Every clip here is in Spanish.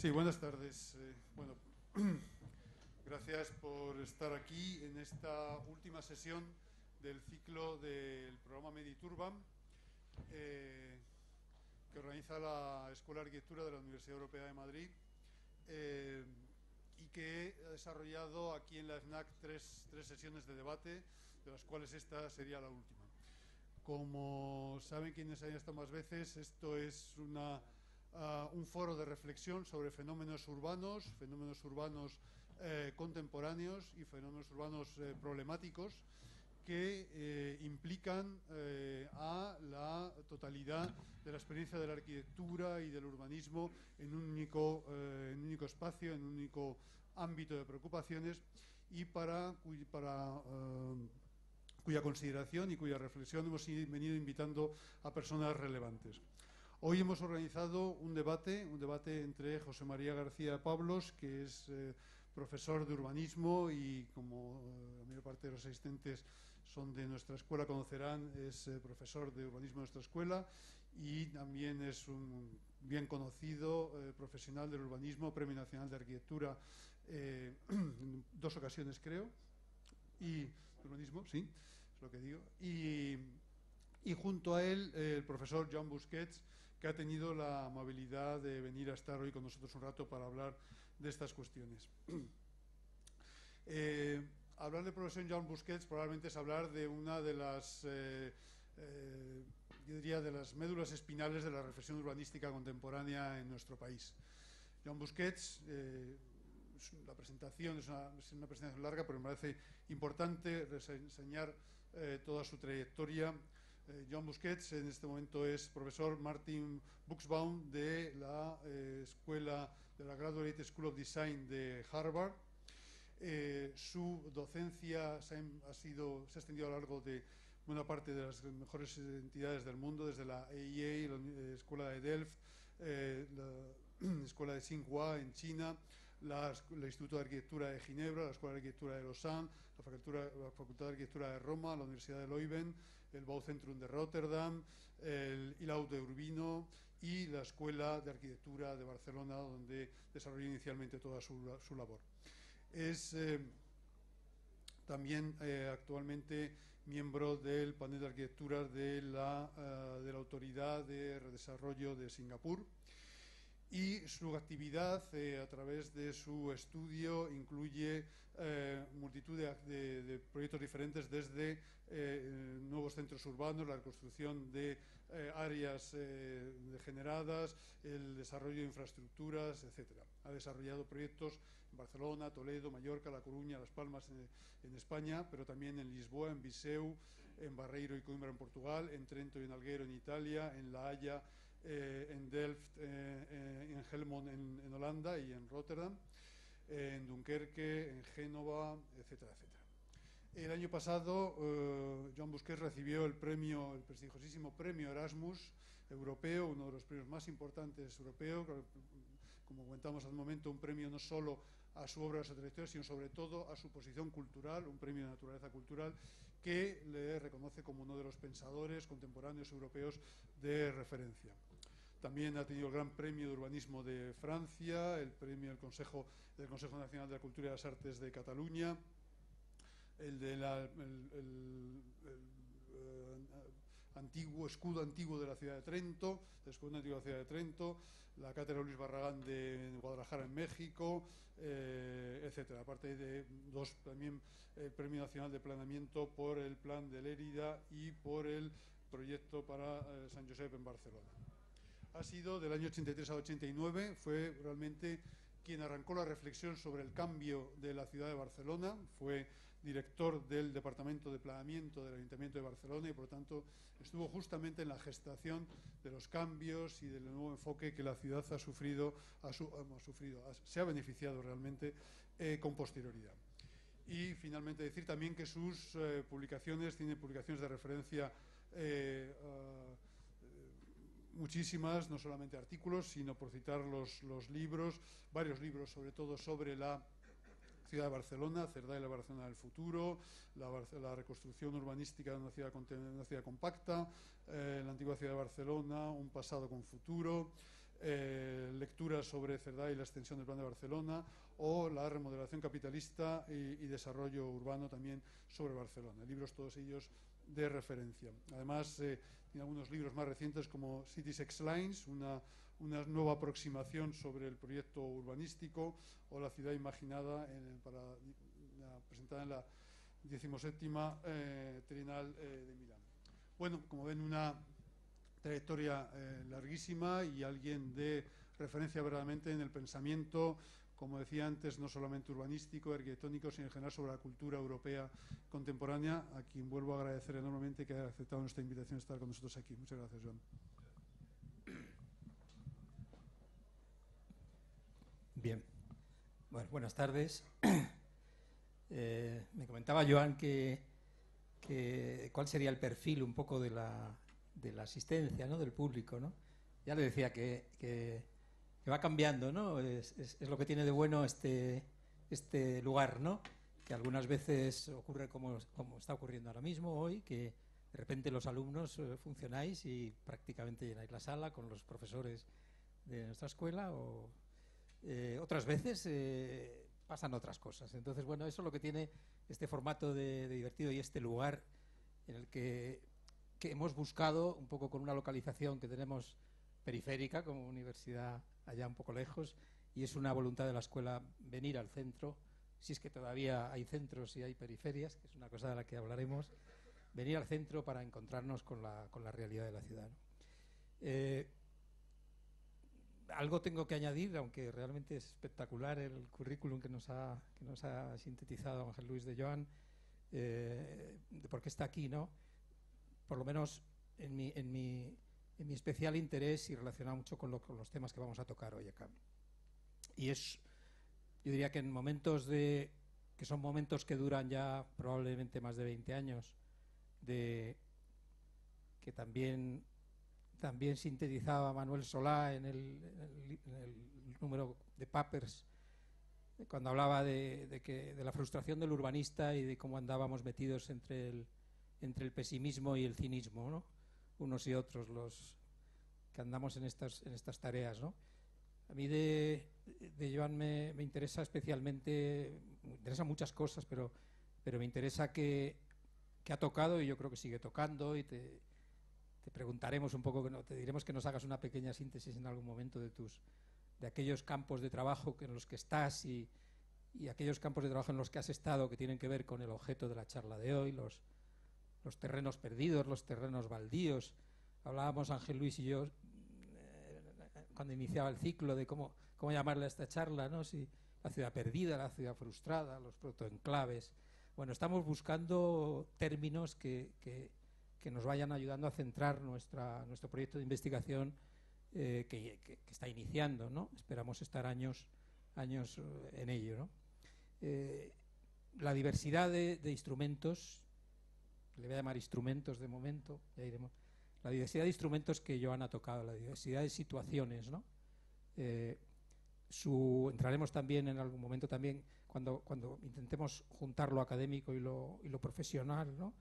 Sí, buenas tardes. Bueno, gracias por estar aquí en esta última sesión del ciclo del programa Mediturban, que organiza la Escuela de Arquitectura de la Universidad Europea de Madrid, y que ha desarrollado aquí en la FNAC tres sesiones de debate, de las cuales esta sería la última. Como saben quienes hayan estado más veces, esto es un foro de reflexión sobre fenómenos urbanos contemporáneos y fenómenos urbanos problemáticos que implican a la totalidad de la experiencia de la arquitectura y del urbanismo en un único espacio, en un único ámbito de preocupaciones, y cuya consideración y cuya reflexión hemos venido invitando a personas relevantes. Hoy hemos organizado un debate entre José María García Pablos, que es profesor de urbanismo y, como la mayor parte de los asistentes son de nuestra escuela, conocerán, es profesor de urbanismo de nuestra escuela, y también es un bien conocido profesional del urbanismo, Premio Nacional de Arquitectura en 2 ocasiones, creo, y urbanismo, sí, es lo que digo, y junto a él el profesor Joan Busquets, que ha tenido la amabilidad de venir a estar hoy con nosotros un rato para hablar de estas cuestiones. Hablar del profesor Joan Busquets probablemente es hablar de una de las yo diría de las médulas espinales de la reflexión urbanística contemporánea en nuestro país. Joan Busquets, la presentación es una presentación larga, pero me parece importante reseñar toda su trayectoria. Joan Busquets en este momento es profesor Martin Buxbaum de la escuela de la Graduate School of Design de Harvard. Su docencia se ha extendido a lo largo de buena parte de las mejores entidades del mundo, desde la EIA, la Escuela de Delft, la Escuela de Tsinghua en China, el Instituto de Arquitectura de Ginebra, la Escuela de Arquitectura de Lausanne, la Facultad de Arquitectura de Roma, la Universidad de Leuven, el Baucentrum de Rotterdam, el ILAU de Urbino y la Escuela de Arquitectura de Barcelona, donde desarrolló inicialmente toda su labor. Es también actualmente miembro del panel de arquitecturas de la Autoridad de Redesarrollo de Singapur, y su actividad a través de su estudio incluye multitud de proyectos diferentes, desde nuevos centros urbanos, la reconstrucción de áreas degeneradas, el desarrollo de infraestructuras, etcétera. Ha desarrollado proyectos en Barcelona, Toledo, Mallorca, La Coruña, Las Palmas en España, pero también en Lisboa, en Viseu, en Barreiro y Coimbra en Portugal, en Trento y en Alguero en Italia, en La Haya, en Delft, en Helmond en Holanda y en Rotterdam, en Dunkerque, en Génova, etcétera, etcétera. El año pasado Joan Busquets recibió el prestigiosísimo premio Erasmus europeo, uno de los premios más importantes europeos, como comentamos hace un momento, un premio no solo a su obra, a su trayectoria, sino sobre todo a su posición cultural, un premio de naturaleza cultural que le reconoce como uno de los pensadores contemporáneos europeos de referencia. También ha tenido el Gran Premio de Urbanismo de Francia, el premio del Consejo Nacional de la Cultura y las Artes de Cataluña, el escudo antiguo de la ciudad de Trento, el escudo antiguo de la ciudad de Trento, la cátedra Luis Barragán de Guadalajara en México, etcétera. Aparte de también el Premio Nacional de Planeamiento por el Plan de Lérida y por el proyecto para San Josep en Barcelona. Ha sido del año 83 al 89, fue realmente quien arrancó la reflexión sobre el cambio de la ciudad de Barcelona, fue director del Departamento de Planeamiento del Ayuntamiento de Barcelona y, por lo tanto, estuvo justamente en la gestación de los cambios y del nuevo enfoque que la ciudad se ha beneficiado realmente con posterioridad. Y, finalmente, decir también que sus publicaciones tienen publicaciones de referencia muchísimas, no solamente artículos, sino, por citar los libros, varios libros, sobre todo sobre la ciudad de Barcelona, Cerdà y la Barcelona del futuro, la reconstrucción urbanística de una ciudad compacta, la antigua ciudad de Barcelona, un pasado con futuro, lecturas sobre Cerdá y la extensión del Plan de Barcelona, o la remodelación capitalista y desarrollo urbano también sobre Barcelona. Libros todos ellos de referencia. Además, tiene algunos libros más recientes como Cities X Lines, una nueva aproximación sobre el proyecto urbanístico, o La ciudad imaginada, presentada en la 17ª Trienal de Milán. Bueno, como ven, una trayectoria larguísima y alguien de referencia verdaderamente en el pensamiento, como decía antes, no solamente urbanístico, arquitectónico, sino en general sobre la cultura europea contemporánea, a quien vuelvo a agradecer enormemente que haya aceptado nuestra invitación a estar con nosotros aquí. Muchas gracias, Joan. Bien, bueno, buenas tardes. Me comentaba Joan que cuál sería el perfil un poco de la asistencia, ¿no?, del público, ¿no? Ya le decía que va cambiando, ¿no? Es lo que tiene de bueno este lugar, ¿no? Que algunas veces ocurre como está ocurriendo ahora mismo, hoy, que de repente los alumnos funcionáis y prácticamente llenáis la sala con los profesores de nuestra escuela, o otras veces pasan otras cosas. Entonces, bueno, eso es lo que tiene este formato de divertido y este lugar en el que hemos buscado, un poco con una localización que tenemos periférica como universidad allá un poco lejos, y es una voluntad de la escuela venir al centro, si es que todavía hay centros y hay periferias, que es una cosa de la que hablaremos, venir al centro para encontrarnos con la realidad de la ciudad, ¿no? Algo tengo que añadir, aunque realmente es espectacular el currículum que nos ha sintetizado Ángel Luis de Joan, de por qué está aquí, ¿no? Por lo menos en mi especial interés, y relacionado mucho con los temas que vamos a tocar hoy acá. Y yo diría que en momentos que son momentos que duran ya probablemente más de 20 años, que también sintetizaba Manuel Solá en el número de Papers, cuando hablaba de la frustración del urbanista y de cómo andábamos metidos entre el pesimismo y el cinismo, ¿no?, unos y otros los que andamos en estas tareas, ¿no? A mí de Joan me interesa especialmente, me interesan muchas cosas, pero me interesa que ha tocado, y yo creo que sigue tocando, y te preguntaremos un poco, te diremos que nos hagas una pequeña síntesis en algún momento de aquellos campos de trabajo en los que estás y aquellos campos de trabajo en los que has estado, que tienen que ver con el objeto de la charla de hoy, los terrenos perdidos, los terrenos baldíos. Hablábamos Ángel Luis y yo cuando iniciaba el ciclo de cómo llamarle a esta charla, ¿no? Si la ciudad perdida, la ciudad frustrada, los protoenclaves. Bueno, estamos buscando términos que nos vayan ayudando a centrar nuestro proyecto de investigación que está iniciando, ¿no? Esperamos estar años en ello, ¿no? La diversidad de instrumentos, le voy a llamar instrumentos de momento, ya iremos. La diversidad de instrumentos que Joan ha tocado, la diversidad de situaciones, ¿no? Entraremos también en algún momento también cuando intentemos juntar lo académico y lo profesional, ¿no?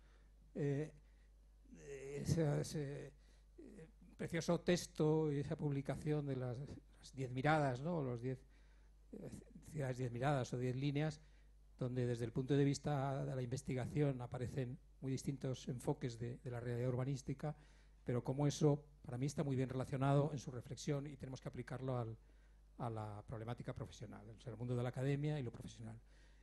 Ese precioso texto y esa publicación de las 10 miradas, ¿no? Los 10 ciudades 10 miradas o 10 líneas, donde desde el punto de vista de la investigación aparecen muy distintos enfoques de la realidad urbanística, pero como eso para mí está muy bien relacionado en su reflexión y tenemos que aplicarlo a la problemática profesional, o sea, el mundo de la academia y lo profesional.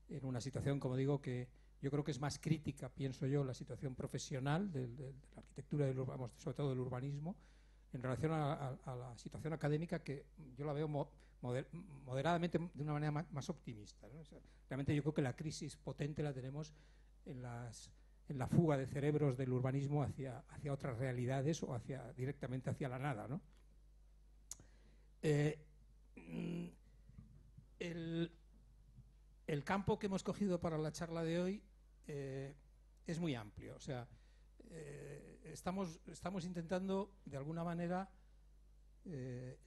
En una situación, como digo, que yo creo que es más crítica, pienso yo, la situación profesional de la arquitectura, sobre todo del urbanismo, en relación a la situación académica, que yo la veo moderadamente de una manera más optimista, ¿no? O sea, realmente yo creo que la crisis potente la tenemos en la fuga de cerebros del urbanismo hacia otras realidades o directamente hacia la nada, ¿no? El campo que hemos cogido para la charla de hoy es muy amplio. O sea, estamos intentando de alguna manera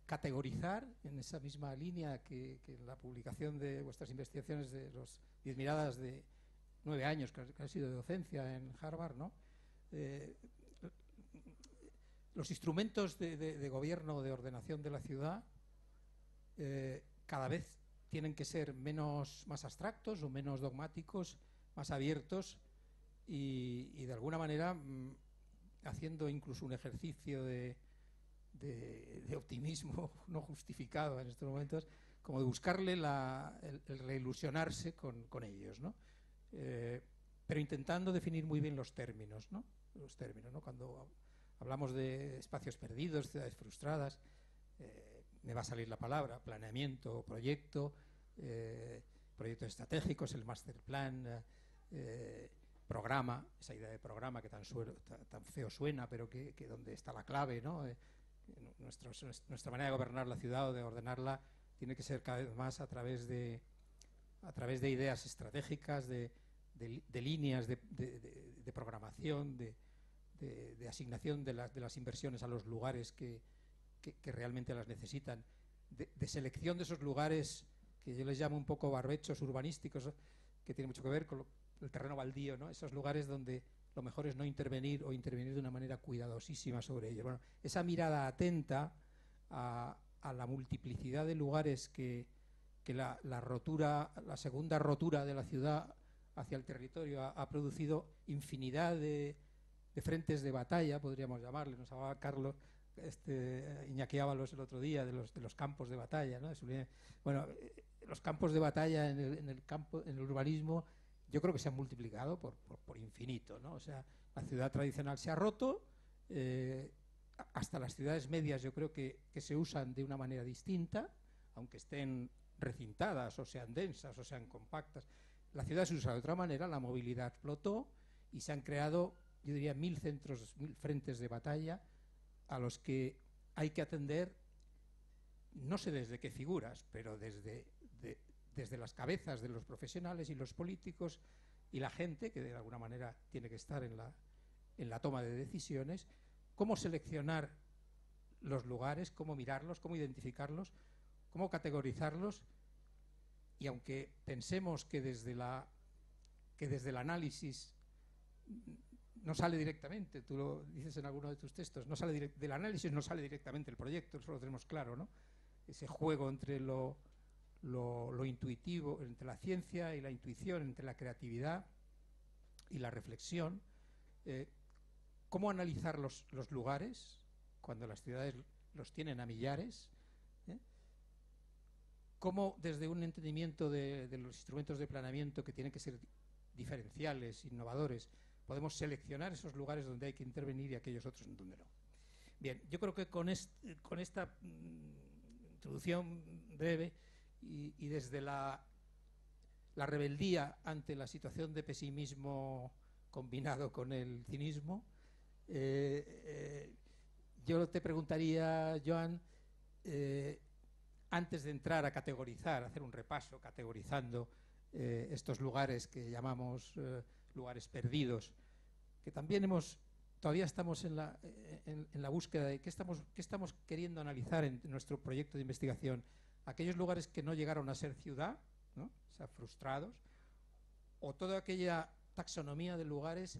categorizar en esa misma línea que la publicación de vuestras investigaciones de los 10 miradas de 9 años que ha sido de docencia en Harvard, ¿no? los instrumentos de gobierno, de ordenación de la ciudad, cada vez tienen que ser más abstractos o menos dogmáticos, más abiertos y de alguna manera haciendo incluso un ejercicio de optimismo no justificado en estos momentos, como de buscarle el reilusionarse con ellos, ¿no? Pero intentando definir muy bien los términos, ¿no? Cuando hablamos de espacios perdidos, ciudades frustradas, me va a salir la palabra planeamiento, proyectos estratégicos, el master plan, programa, esa idea de programa que tan feo suena, pero que donde está la clave, ¿no? Nuestra manera de gobernar la ciudad o de ordenarla tiene que ser cada vez más a través de ideas estratégicas, de líneas de programación, de asignación de las inversiones a los lugares que realmente las necesitan, de selección de esos lugares que yo les llamo un poco barbechos urbanísticos, que tiene mucho que ver con el terreno baldío, ¿no? Esos lugares donde lo mejor es no intervenir o intervenir de una manera cuidadosísima sobre ellos. Bueno, esa mirada atenta a la multiplicidad de lugares que la segunda rotura de la ciudad hacia el territorio ha producido infinidad de frentes de batalla, podríamos llamarle. Nos hablaba Carlos Iñaki Ábalos el otro día de los campos de batalla, ¿no? Bueno, los campos de batalla en el urbanismo yo creo que se han multiplicado por infinito, ¿no? O sea, la ciudad tradicional se ha roto, hasta las ciudades medias yo creo que se usan de una manera distinta, aunque estén recintadas o sean densas o sean compactas. La ciudad se usa de otra manera, la movilidad explotó y se han creado, yo diría, 1000 frentes de batalla a los que hay que atender, no sé desde qué figuras, pero desde las cabezas de los profesionales y los políticos y la gente, que de alguna manera tiene que estar en la toma de decisiones, cómo seleccionar los lugares, cómo mirarlos, cómo identificarlos, cómo categorizarlos. Y aunque pensemos que desde el análisis no sale directamente, tú lo dices en alguno de tus textos, del análisis no sale directamente el proyecto, eso lo tenemos claro, ¿no? Ese juego entre lo intuitivo, entre la ciencia y la intuición, entre la creatividad y la reflexión. ¿Cómo analizar los lugares cuando las ciudades los tienen a millares? ¿Cómo desde un entendimiento de los instrumentos de planeamiento que tienen que ser diferenciales, innovadores, podemos seleccionar esos lugares donde hay que intervenir y aquellos otros en donde no? Bien, yo creo que con esta introducción breve y desde la rebeldía ante la situación de pesimismo combinado con el cinismo, yo te preguntaría, Joan, antes de entrar a categorizar, hacer un repaso categorizando estos lugares que llamamos lugares perdidos, que también todavía estamos en la búsqueda de qué estamos queriendo analizar en nuestro proyecto de investigación. Aquellos lugares que no llegaron a ser ciudad, ¿no? O sea, frustrados, o toda aquella taxonomía de lugares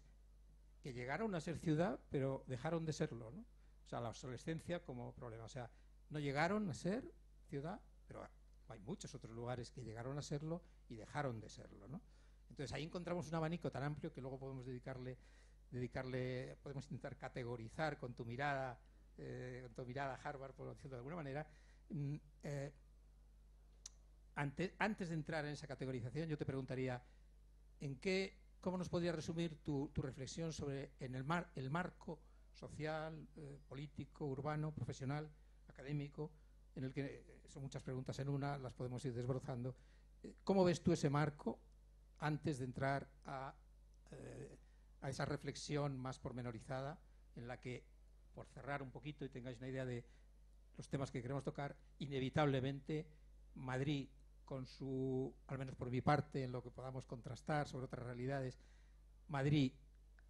que llegaron a ser ciudad pero dejaron de serlo, ¿no? O sea, la obsolescencia como problema. O sea, no llegaron a ser ciudad, pero hay muchos otros lugares que llegaron a serlo y dejaron de serlo, ¿no? Entonces ahí encontramos un abanico tan amplio que luego podemos podemos intentar categorizar con tu mirada Harvard, por decirlo de alguna manera. Antes de entrar en esa categorización, yo te preguntaría ¿cómo nos podría resumir tu reflexión sobre el marco social, político, urbano, profesional, académico, en el que son muchas preguntas en una, las podemos ir desbrozando? ¿Cómo ves tú ese marco antes de entrar a esa reflexión más pormenorizada en la que, por cerrar un poquito y tengáis una idea de los temas que queremos tocar, inevitablemente Madrid, con al menos por mi parte, en lo que podamos contrastar sobre otras realidades, Madrid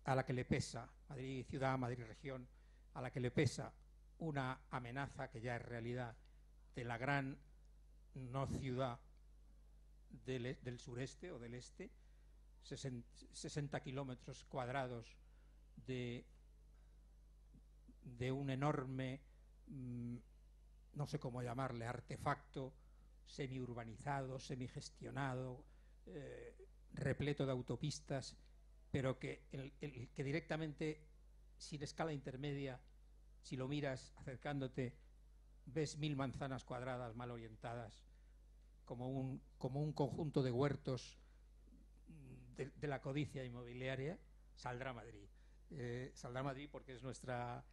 a la que le pesa, Madrid ciudad, Madrid región, a la que le pesa una amenaza que ya es realidad de la gran no ciudad del sureste o del este, 60 kilómetros cuadrados de de un enorme, no sé cómo llamarle, artefacto semi-urbanizado, semi-gestionado, repleto de autopistas, pero que directamente, sin escala intermedia, si lo miras acercándote, ves 1000 manzanas cuadradas mal orientadas, como un conjunto de huertos de la codicia inmobiliaria. Saldrá Madrid. Saldrá Madrid porque es nuestra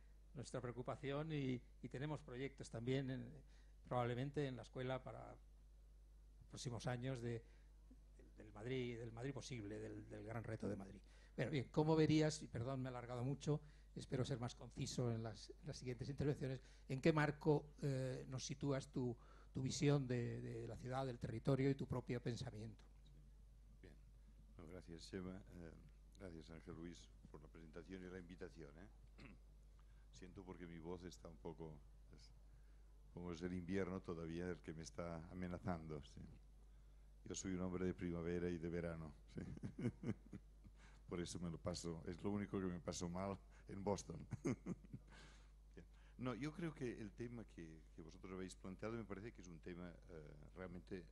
preocupación, y tenemos proyectos también probablemente en la escuela para próximos años del Madrid posible, del gran reto de Madrid. Bueno, bien, ¿cómo verías, y perdón, me he alargado mucho, espero ser más conciso en las siguientes intervenciones, en qué marco nos sitúas tu visión de la ciudad, del territorio y tu propio pensamiento? Bien, bueno, gracias, Xema. Gracias, Ángel Luis, por la presentación y la invitación. Siento porque mi voz está un poco, como es el invierno todavía, el que me está amenazando. ¿Sí? Yo soy un hombre de primavera y de verano. ¿Sí? Por eso me lo paso, es lo único que me pasó mal en Boston. No, yo creo que el tema que vosotros habéis planteado me parece que es un tema realmente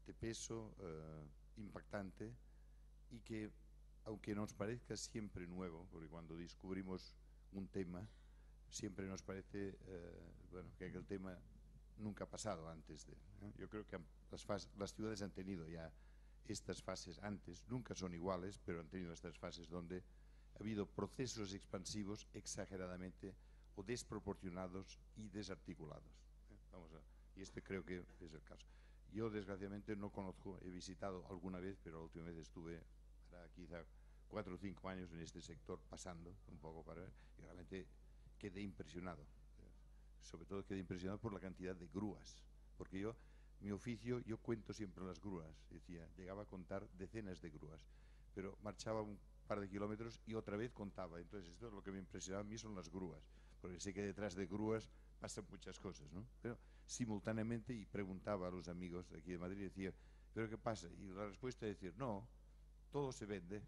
de peso, impactante, y que, aunque nos parezca siempre nuevo, porque cuando descubrimos un tema siempre nos parece bueno, que aquel tema nunca ha pasado antes de. Yo creo que las ciudades han tenido ya estas fases antes, nunca son iguales, pero han tenido estas fases donde ha habido procesos expansivos exageradamente o desproporcionados y desarticulados. Y este creo que es el caso. Yo desgraciadamente no conozco, he visitado alguna vez, pero la última vez estuve quizá 4 o 5 años en este sector pasando un poco para ver, y realmente quedé impresionado. Sobre todo quedé impresionado por la cantidad de grúas, porque mi oficio, yo cuento siempre las grúas, decía, llegaba a contar decenas de grúas, pero marchaba un par de kilómetros y otra vez contaba. Entonces esto es lo que me impresionaba a mí, son las grúas, porque sé que detrás de grúas pasan muchas cosas, ¿no? Pero simultáneamente, y preguntaba a los amigos de aquí de Madrid, decía, ¿pero qué pasa? Y la respuesta es decir, no, todo se vende.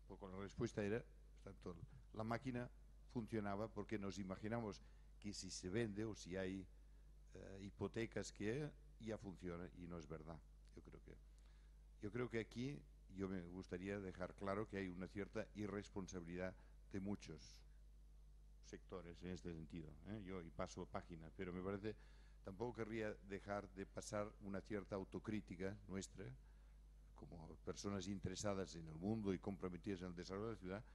Porque la respuesta era, tanto la máquina funcionaba porque nos imaginamos que si se vende o si hay hipotecas que ya funciona, y no es verdad. Yo creo que aquí yo me gustaría dejar claro que hay una cierta irresponsabilidad de muchos sectores en este sentido. Yo y paso página, pero me parece, tampoco querría dejar de pasar una cierta autocrítica nuestra como personas interesadas en el mundo y comprometidas en el desarrollo de la ciudad,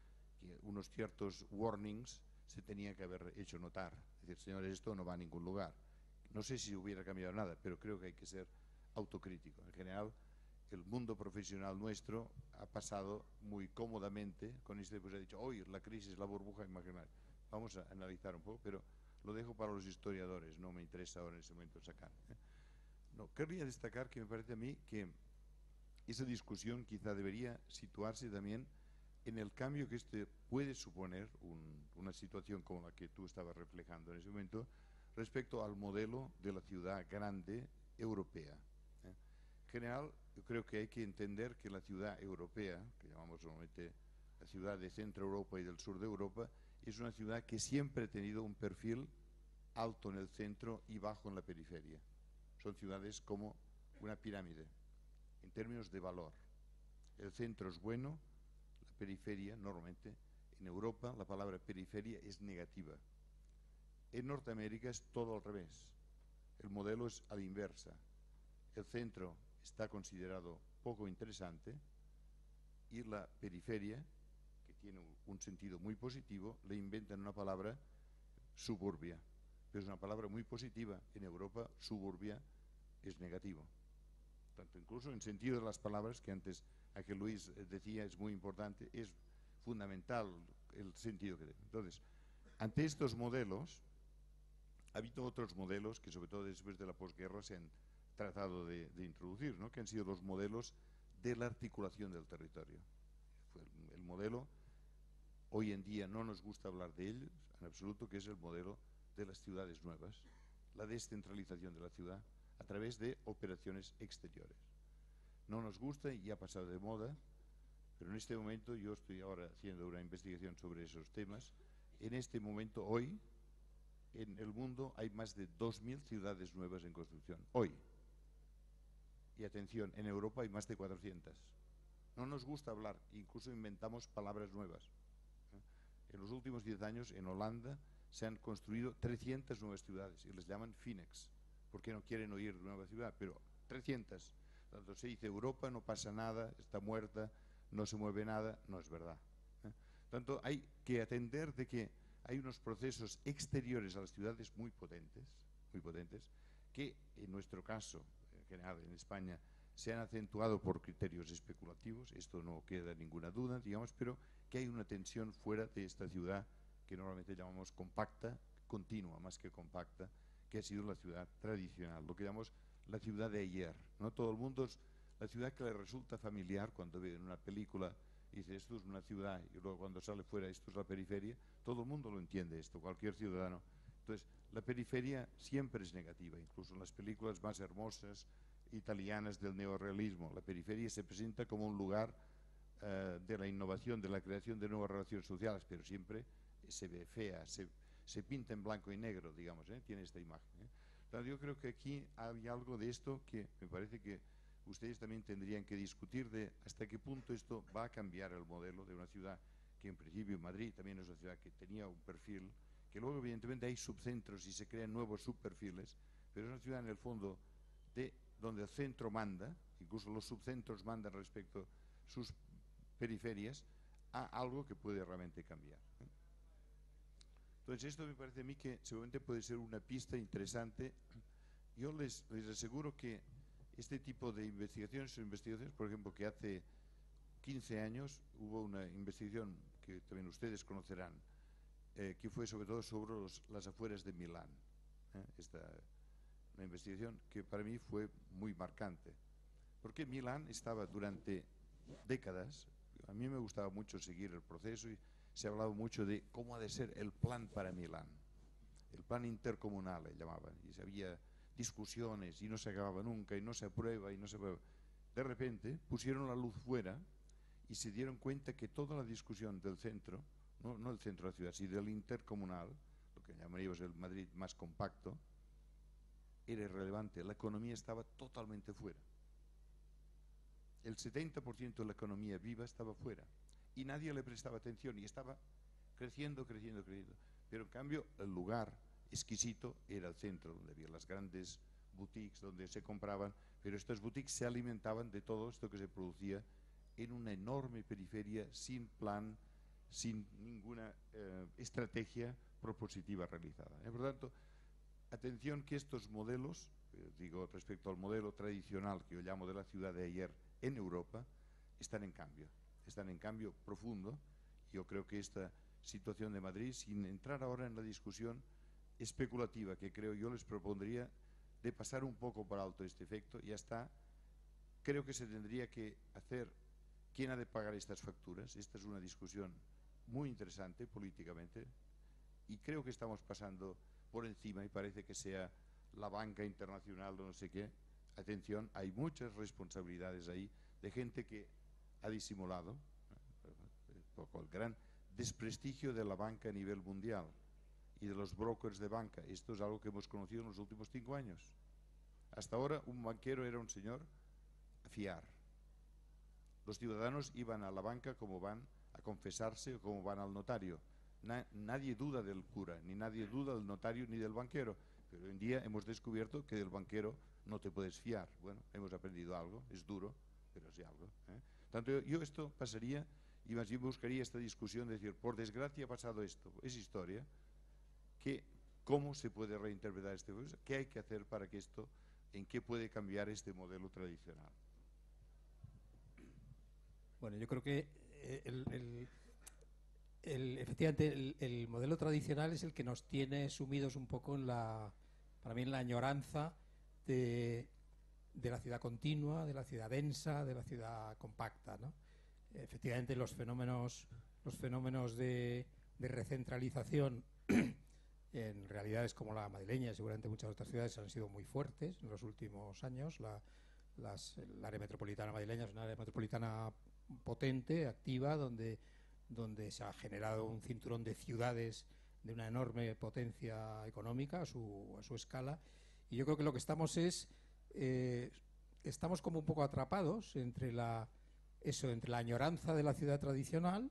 que unos ciertos warnings se tenían que haber hecho notar. Es decir, señores, esto no va a ningún lugar. No sé si hubiera cambiado nada, pero creo que hay que ser autocrítico. En general, el mundo profesional nuestro ha pasado muy cómodamente con este, pues ha dicho, hoy la crisis, la burbuja, imaginar. Vamos a analizar un poco, pero lo dejo para los historiadores, no me interesa ahora en ese momento sacar. No, querría destacar que me parece a mí que esa discusión quizá debería situarse también en el cambio que este puede suponer una situación como la que tú estabas reflejando en ese momento respecto al modelo de la ciudad grande europea. En general, yo creo que hay que entender que la ciudad europea, que llamamos normalmente la ciudad de Centro Europa y del sur de Europa, es una ciudad que siempre ha tenido un perfil alto en el centro y bajo en la periferia. Son ciudades como una pirámide en términos de valor. El centro es bueno, la periferia normalmente, en Europa la palabra periferia es negativa. En Norteamérica es todo al revés. El modelo es a la inversa. El centro está considerado poco interesante y la periferia, que tiene un sentido muy positivo, le inventan una palabra, suburbia. Pero es una palabra muy positiva. En Europa, suburbia es negativo. Tanto incluso en sentido de las palabras, que antes Ángel Luis decía, es muy importante, es fundamental el sentido que tiene. Entonces, ante estos modelos, ha habido otros modelos que sobre todo después de la posguerra se han tratado de introducir, ¿no? Que han sido los modelos de la articulación del territorio. El modelo, hoy en día no nos gusta hablar de él en absoluto, que es el modelo de las ciudades nuevas, la descentralización de la ciudad a través de operaciones exteriores. No nos gusta y ha pasado de moda, pero en este momento yo estoy ahora haciendo una investigación sobre esos temas en este momento, hoy, en el mundo hay más de 2.000 ciudades nuevas en construcción. Hoy. Y atención, en Europa hay más de 400. No nos gusta hablar, incluso inventamos palabras nuevas. En los últimos 10 años, en Holanda, se han construido 300 nuevas ciudades y les llaman Phoenix, porque no quieren oír nueva ciudad, pero 300. Cuando se dice Europa no pasa nada, está muerta, no se mueve nada, no es verdad. Tanto hay que atender de que hay unos procesos exteriores a las ciudades muy potentes, que en nuestro caso, en general en España, se han acentuado por criterios especulativos, esto no queda ninguna duda, digamos, pero que hay una tensión fuera de esta ciudad que normalmente llamamos compacta, continua, más que compacta, que ha sido la ciudad tradicional, lo que llamamos la ciudad de ayer. No todo el mundo es la ciudad que le resulta familiar cuando ve en una película y dice esto es una ciudad y luego cuando sale fuera esto es la periferia, todo el mundo lo entiende esto, cualquier ciudadano. Entonces, la periferia siempre es negativa, incluso en las películas más hermosas italianas del neorrealismo. La periferia se presenta como un lugar de la innovación, de la creación de nuevas relaciones sociales, pero siempre se ve fea, se pinta en blanco y negro, digamos, tiene esta imagen. Entonces, yo creo que aquí hay algo de esto que me parece que ustedes también tendrían que discutir de hasta qué punto esto va a cambiar el modelo de una ciudad que en principio Madrid también es una ciudad que tenía un perfil, que luego evidentemente hay subcentros y se crean nuevos subperfiles, pero es una ciudad en el fondo donde el centro manda, incluso los subcentros mandan respecto a sus periferias, a algo que puede realmente cambiar. Entonces esto me parece a mí que seguramente puede ser una pista interesante. Yo les aseguro que este tipo de investigaciones son investigaciones, por ejemplo, que hace 15 años hubo una investigación que también ustedes conocerán, que fue sobre todo sobre las afueras de Milán. Una investigación que para mí fue muy marcante, porque Milán estaba durante décadas, a mí me gustaba mucho seguir el proceso y se hablaba mucho de cómo ha de ser el plan para Milán, el plan intercomunal le llamaban, y había discusiones y no se acababa nunca y no se aprueba y no se aprueba. De repente pusieron la luz fuera y se dieron cuenta que toda la discusión del centro, no el centro de la ciudad, sino del intercomunal, lo que llamaríamos el Madrid más compacto, era irrelevante, la economía estaba totalmente fuera. El 70% de la economía viva estaba fuera y nadie le prestaba atención y estaba creciendo. Pero en cambio el lugar exquisito era el centro, donde había las grandes boutiques, donde se compraban, pero estas boutiques se alimentaban de todo esto que se producía en una enorme periferia sin plan, sin ninguna estrategia propositiva realizada. Por lo tanto, atención que estos modelos, digo respecto al modelo tradicional que yo llamo de la ciudad de ayer en Europa, están en cambio profundo. Yo creo que esta situación de Madrid, sin entrar ahora en la discusión especulativa que creo yo les propondría de pasar un poco por alto este efecto, ya está, creo que se tendría que hacer quién ha de pagar estas facturas. Esta es una discusión muy interesante políticamente y creo que estamos pasando por encima y parece que sea la banca internacional o no sé qué. Atención, hay muchas responsabilidades ahí de gente que ha disimulado el gran desprestigio de la banca a nivel mundial y de los brokers de banca. Esto es algo que hemos conocido en los últimos 5 años. Hasta ahora un banquero era un señor a fiar. Los ciudadanos iban a la banca como van a confesarse o como van al notario. Nadie duda del cura, ni nadie duda del notario ni del banquero. Pero hoy en día hemos descubierto que del banquero no te puedes fiar. Bueno, hemos aprendido algo, es duro, pero es algo. Tanto yo esto pasaría y más bien buscaría esta discusión de decir, por desgracia ha pasado esto, es historia, ¿cómo se puede reinterpretar este proceso? ¿Qué hay que hacer para que esto, en qué puede cambiar este modelo tradicional? Bueno, yo creo que efectivamente el modelo tradicional es el que nos tiene sumidos un poco para mí en la añoranza de la ciudad continua, de la ciudad densa, de la ciudad compacta, ¿no? Efectivamente los fenómenos de recentralización en realidades como la madrileña y seguramente muchas otras ciudades han sido muy fuertes en los últimos años. El área metropolitana madrileña es una área metropolitana potente, activa, donde donde se ha generado un cinturón de ciudades de una enorme potencia económica a su escala. Y yo creo que lo que estamos estamos como un poco atrapados entre entre la añoranza de la ciudad tradicional,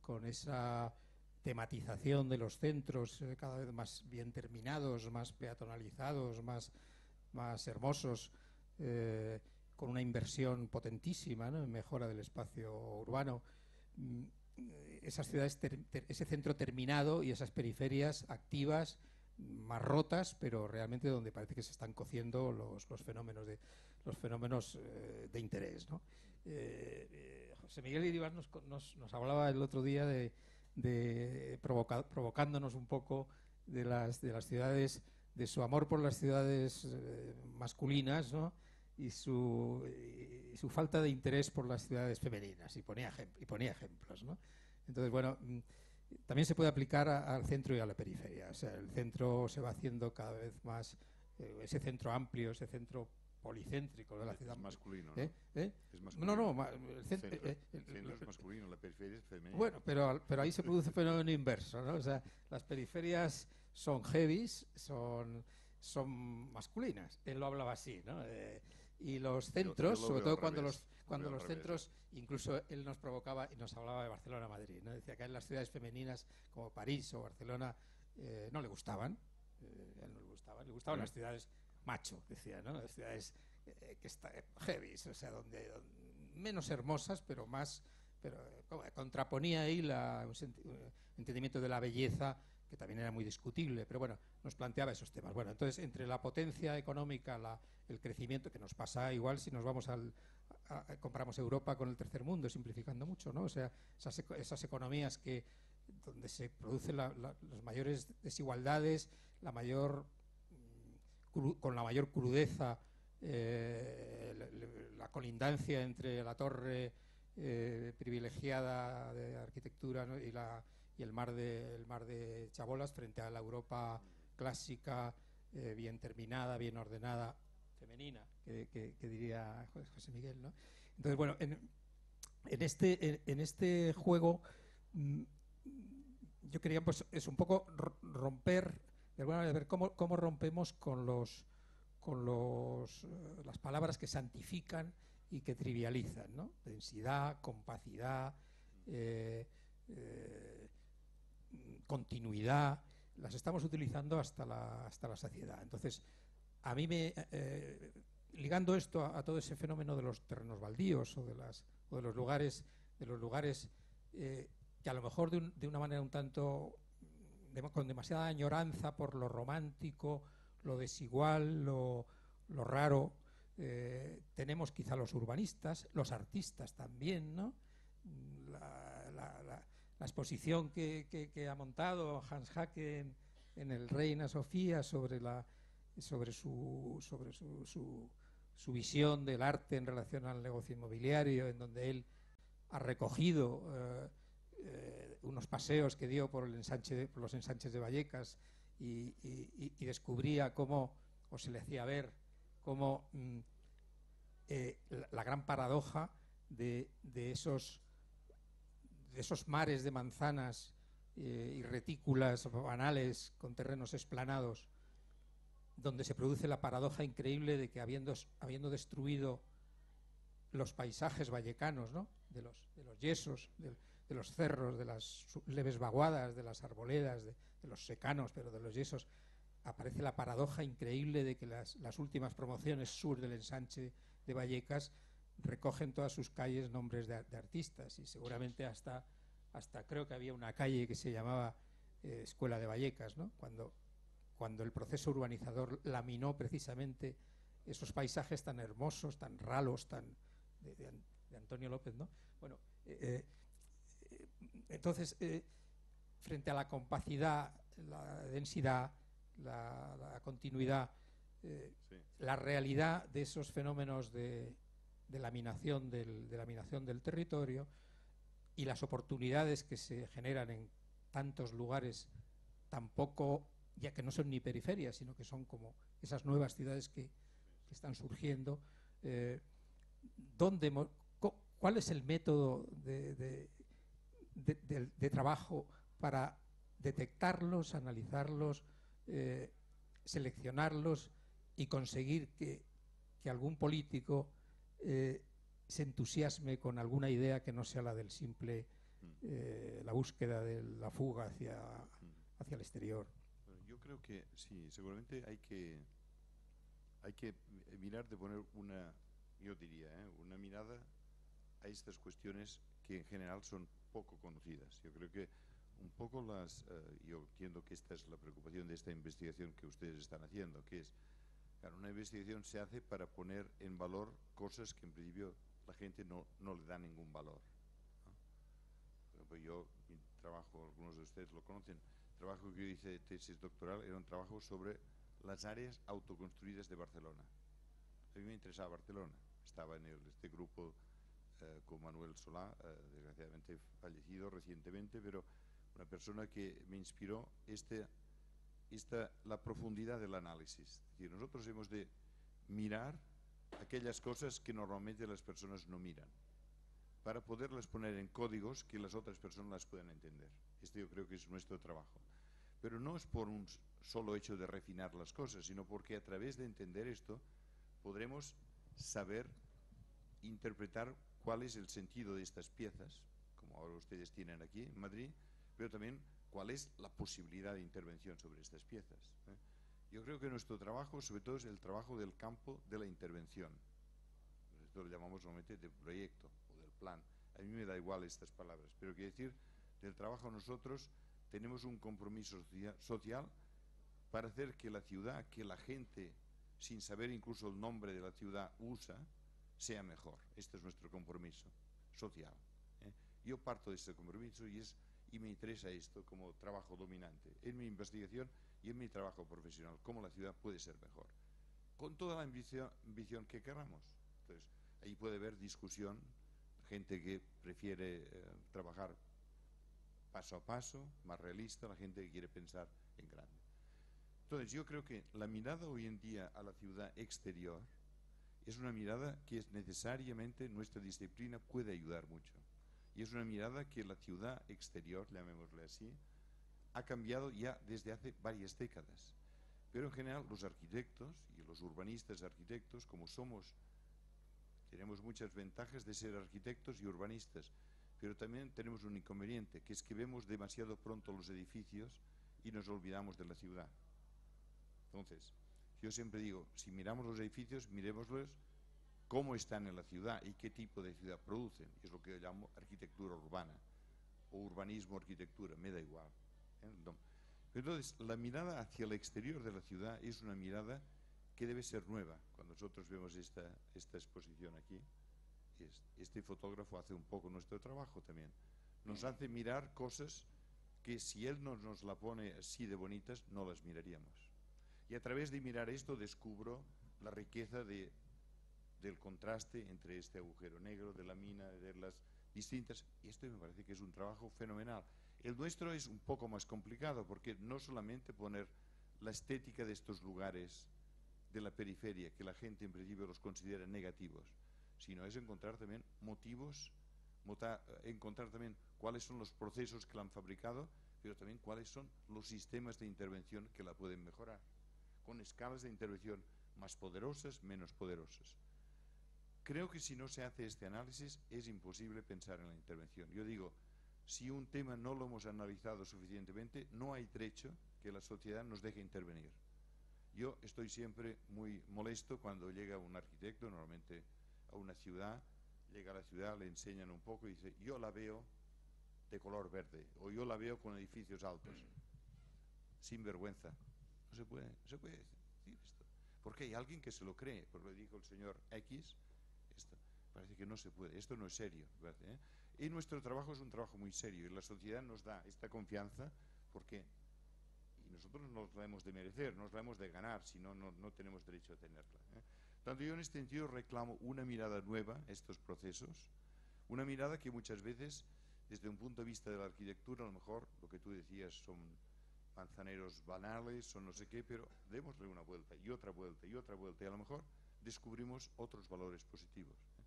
con esa tematización de los centros cada vez más bien terminados, más peatonalizados, más hermosos, con una inversión potentísima, ¿no?, en mejora del espacio urbano. Esas ciudades, ese centro terminado y esas periferias activas, más rotas, pero realmente donde parece que se están cociendo los fenómenos de interés, ¿no? José Miguel Iribar nos hablaba el otro día provocándonos un poco de las ciudades, de su amor por las ciudades masculinas, ¿no?, y su falta de interés por las ciudades femeninas, y ponía ejemplos, ¿no? Entonces, bueno, también se puede aplicar al centro y a la periferia. O sea, el centro se va haciendo cada vez más, ese centro amplio, ese centro policéntrico de la ciudad. Es masculino, ¿no? Es masculino. No, el centro es masculino, la periferia es femenina. Bueno, pero ahí se produce un fenómeno inverso, ¿no? O sea, las periferias son heavies, son masculinas. Él lo hablaba así, ¿no? Y los centros, sobre todo cuando los centros, incluso él nos provocaba y nos hablaba de Barcelona-Madrid, ¿no? Decía que en las ciudades femeninas como París o Barcelona no le gustaban, le gustaban las ciudades macho, decía, ¿no? Las ciudades que están heavy, o sea, donde menos hermosas, pero contraponía ahí un entendimiento de la belleza que también era muy discutible, pero bueno, nos planteaba esos temas. Bueno, entonces, entre la potencia económica, el crecimiento, que nos pasa igual si nos vamos comparamos Europa con el tercer mundo, simplificando mucho, ¿no? O sea, esas economías donde se producen las mayores desigualdades, con la mayor crudeza, la colindancia entre la torre privilegiada de arquitectura, ¿no?, y el mar de chabolas frente a la Europa clásica, bien terminada, bien ordenada, femenina, que diría José Miguel, ¿no? Entonces, bueno, en este juego yo quería, pues, es un poco romper, de alguna manera, ver cómo rompemos con las palabras que santifican y que trivializan, ¿no? Densidad, compacidad, continuidad, las estamos utilizando hasta la saciedad. Entonces, a mí ligando esto a todo ese fenómeno de los terrenos baldíos o de los lugares que a lo mejor de una manera un tanto con demasiada añoranza por lo romántico, lo desigual, lo raro, tenemos quizá los urbanistas, los artistas también, ¿no? La exposición que ha montado Hans Haacke en el Reina Sofía sobre su visión del arte en relación al negocio inmobiliario, en donde él ha recogido unos paseos que dio por los ensanches de Vallecas y descubría cómo, o se le hacía ver cómo la gran paradoja de esos mares de manzanas y retículas banales con terrenos esplanados, donde se produce la paradoja increíble de que habiendo destruido los paisajes vallecanos, ¿no?, de los yesos, de los cerros, de las leves vaguadas, de las arboledas, de los secanos, pero de los yesos, aparece la paradoja increíble de que las últimas promociones sur del ensanche de Vallecas recogen todas sus calles nombres de artistas, y seguramente hasta creo que había una calle que se llamaba Escuela de Vallecas, ¿no?, cuando el proceso urbanizador laminó precisamente esos paisajes tan hermosos, tan ralos, de Antonio López, ¿no? Bueno, entonces, frente a la compacidad, la densidad, la continuidad, Sí. la realidad de esos fenómenos de laminación del territorio y las oportunidades que se generan en tantos lugares, tampoco, ya que no son ni periferias, sino que son como esas nuevas ciudades que están surgiendo, ¿cuál es el método de trabajo para detectarlos, analizarlos, seleccionarlos y conseguir que algún político se entusiasme con alguna idea que no sea la del simple, la búsqueda de la fuga hacia el exterior. Bueno, yo creo que sí, seguramente hay que mirar de poner yo diría, una mirada a estas cuestiones que en general son poco conocidas. Yo creo que un poco yo entiendo que esta es la preocupación de esta investigación que ustedes están haciendo, que es, claro, una investigación se hace para poner en valor cosas que en principio la gente no le da ningún valor, ¿no? Por ejemplo, yo, mi trabajo, algunos de ustedes lo conocen, el trabajo que yo hice de tesis doctoral era un trabajo sobre las áreas autoconstruidas de Barcelona. A mí me interesaba Barcelona. Estaba en este grupo con Manuel Solá, desgraciadamente fallecido recientemente, pero una persona que me inspiró la profundidad del análisis. Es decir, nosotros hemos de mirar aquellas cosas que normalmente las personas no miran, para poderlas poner en códigos que las otras personas las puedan entender. Este yo creo que es nuestro trabajo. Pero no es por un solo hecho de refinar las cosas, sino porque a través de entender esto podremos saber interpretar cuál es el sentido de estas piezas, como ahora ustedes tienen aquí en Madrid, pero también cuál es la posibilidad de intervención sobre estas piezas. Yo creo que nuestro trabajo, sobre todo, es el trabajo del campo de la intervención. Esto lo llamamos normalmente de proyecto o del plan. A mí me da igual estas palabras, pero quiero decir, del trabajo nosotros tenemos un compromiso social para hacer que la ciudad, que la gente, sin saber incluso el nombre de la ciudad, usa, sea mejor. Este es nuestro compromiso social. Yo parto de este compromiso y me interesa esto como trabajo dominante en mi investigación y en mi trabajo profesional, cómo la ciudad puede ser mejor, con toda la ambición que queramos. Entonces, ahí puede haber discusión, gente que prefiere trabajar paso a paso, más realista, la gente que quiere pensar en grande. Entonces, yo creo que la mirada hoy en día a la ciudad exterior es una mirada que es necesariamente, nuestra disciplina puede ayudar mucho. Y es una mirada que la ciudad exterior, llamémosle así, ha cambiado ya desde hace varias décadas. Pero en general los arquitectos y los urbanistas arquitectos, como tenemos muchas ventajas de ser arquitectos y urbanistas, pero también tenemos un inconveniente, que es que vemos demasiado pronto los edificios y nos olvidamos de la ciudad. Entonces, yo siempre digo, si miramos los edificios, mirémoslos cómo están en la ciudad y qué tipo de ciudad producen. Es lo que yo llamo arquitectura urbana o urbanismo arquitectura, me da igual. Entonces, la mirada hacia el exterior de la ciudad es una mirada que debe ser nueva. Cuando nosotros vemos esta exposición aquí, este fotógrafo hace un poco nuestro trabajo también. Nos hace mirar cosas que si él no nos la pone así de bonitas, no las miraríamos. Y a través de mirar esto descubro la riqueza del contraste entre este agujero negro, de la mina, de las distintas. Y esto me parece que es un trabajo fenomenal. El nuestro es un poco más complicado porque no solamente poner la estética de estos lugares de la periferia, que la gente en principio los considera negativos, sino es encontrar también motivos, encontrar también cuáles son los procesos que la han fabricado, pero también cuáles son los sistemas de intervención que la pueden mejorar, con escalas de intervención más poderosas, menos poderosas. Creo que si no se hace este análisis es imposible pensar en la intervención. Yo digo, si un tema no lo hemos analizado suficientemente, no hay derecho que la sociedad nos deje intervenir. Yo estoy siempre muy molesto cuando llega un arquitecto, normalmente a una ciudad, llega a la ciudad, le enseñan un poco y dice, yo la veo de color verde, o yo la veo con edificios altos. Sin vergüenza. No se puede decir esto. Porque hay alguien que se lo cree, porque lo dijo el señor X, parece que no se puede, esto no es serio, ¿eh? Y nuestro trabajo es un trabajo muy serio y la sociedad nos da esta confianza porque y nosotros nos la hemos de merecer, nos la hemos de ganar, si no, no tenemos derecho a tenerla, ¿eh? Tanto yo en este sentido reclamo una mirada nueva a estos procesos, una mirada que muchas veces desde un punto de vista de la arquitectura a lo mejor lo que tú decías son manzaneros banales o no sé qué, pero démosle una vuelta y otra vuelta y otra vuelta y a lo mejor descubrimos otros valores positivos, ¿eh?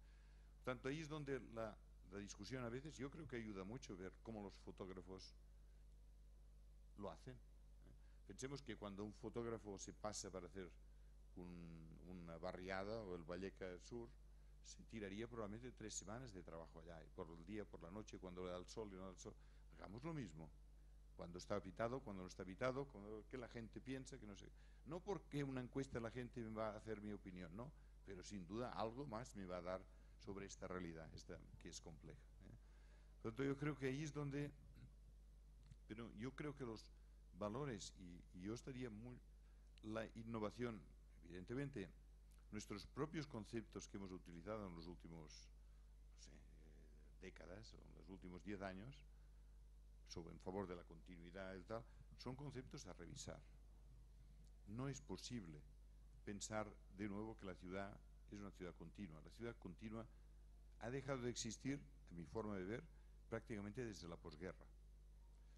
Tanto ahí es donde la discusión a veces, yo creo que ayuda mucho ver cómo los fotógrafos lo hacen. Pensemos que cuando un fotógrafo se pasa para hacer una barriada o el Valleca Sur, se tiraría probablemente 3 semanas de trabajo allá, y por el día, por la noche, cuando le da el sol y no da el sol. Hagamos lo mismo. Cuando está habitado, cuando no está habitado, que la gente piensa, que no sé. No porque una encuesta la gente me va a hacer mi opinión, no, pero sin duda algo más me va a dar sobre esta realidad, que es compleja. Por lo tanto, yo creo que ahí es donde, pero yo creo que los valores, y yo estaría la innovación, evidentemente, nuestros propios conceptos que hemos utilizado en los últimos, no sé, décadas, o en los últimos 10 años, en favor de la continuidad y tal, son conceptos a revisar. No es posible pensar de nuevo que la ciudad es una ciudad continua. La ciudad continua ha dejado de existir, a mi forma de ver, prácticamente desde la posguerra.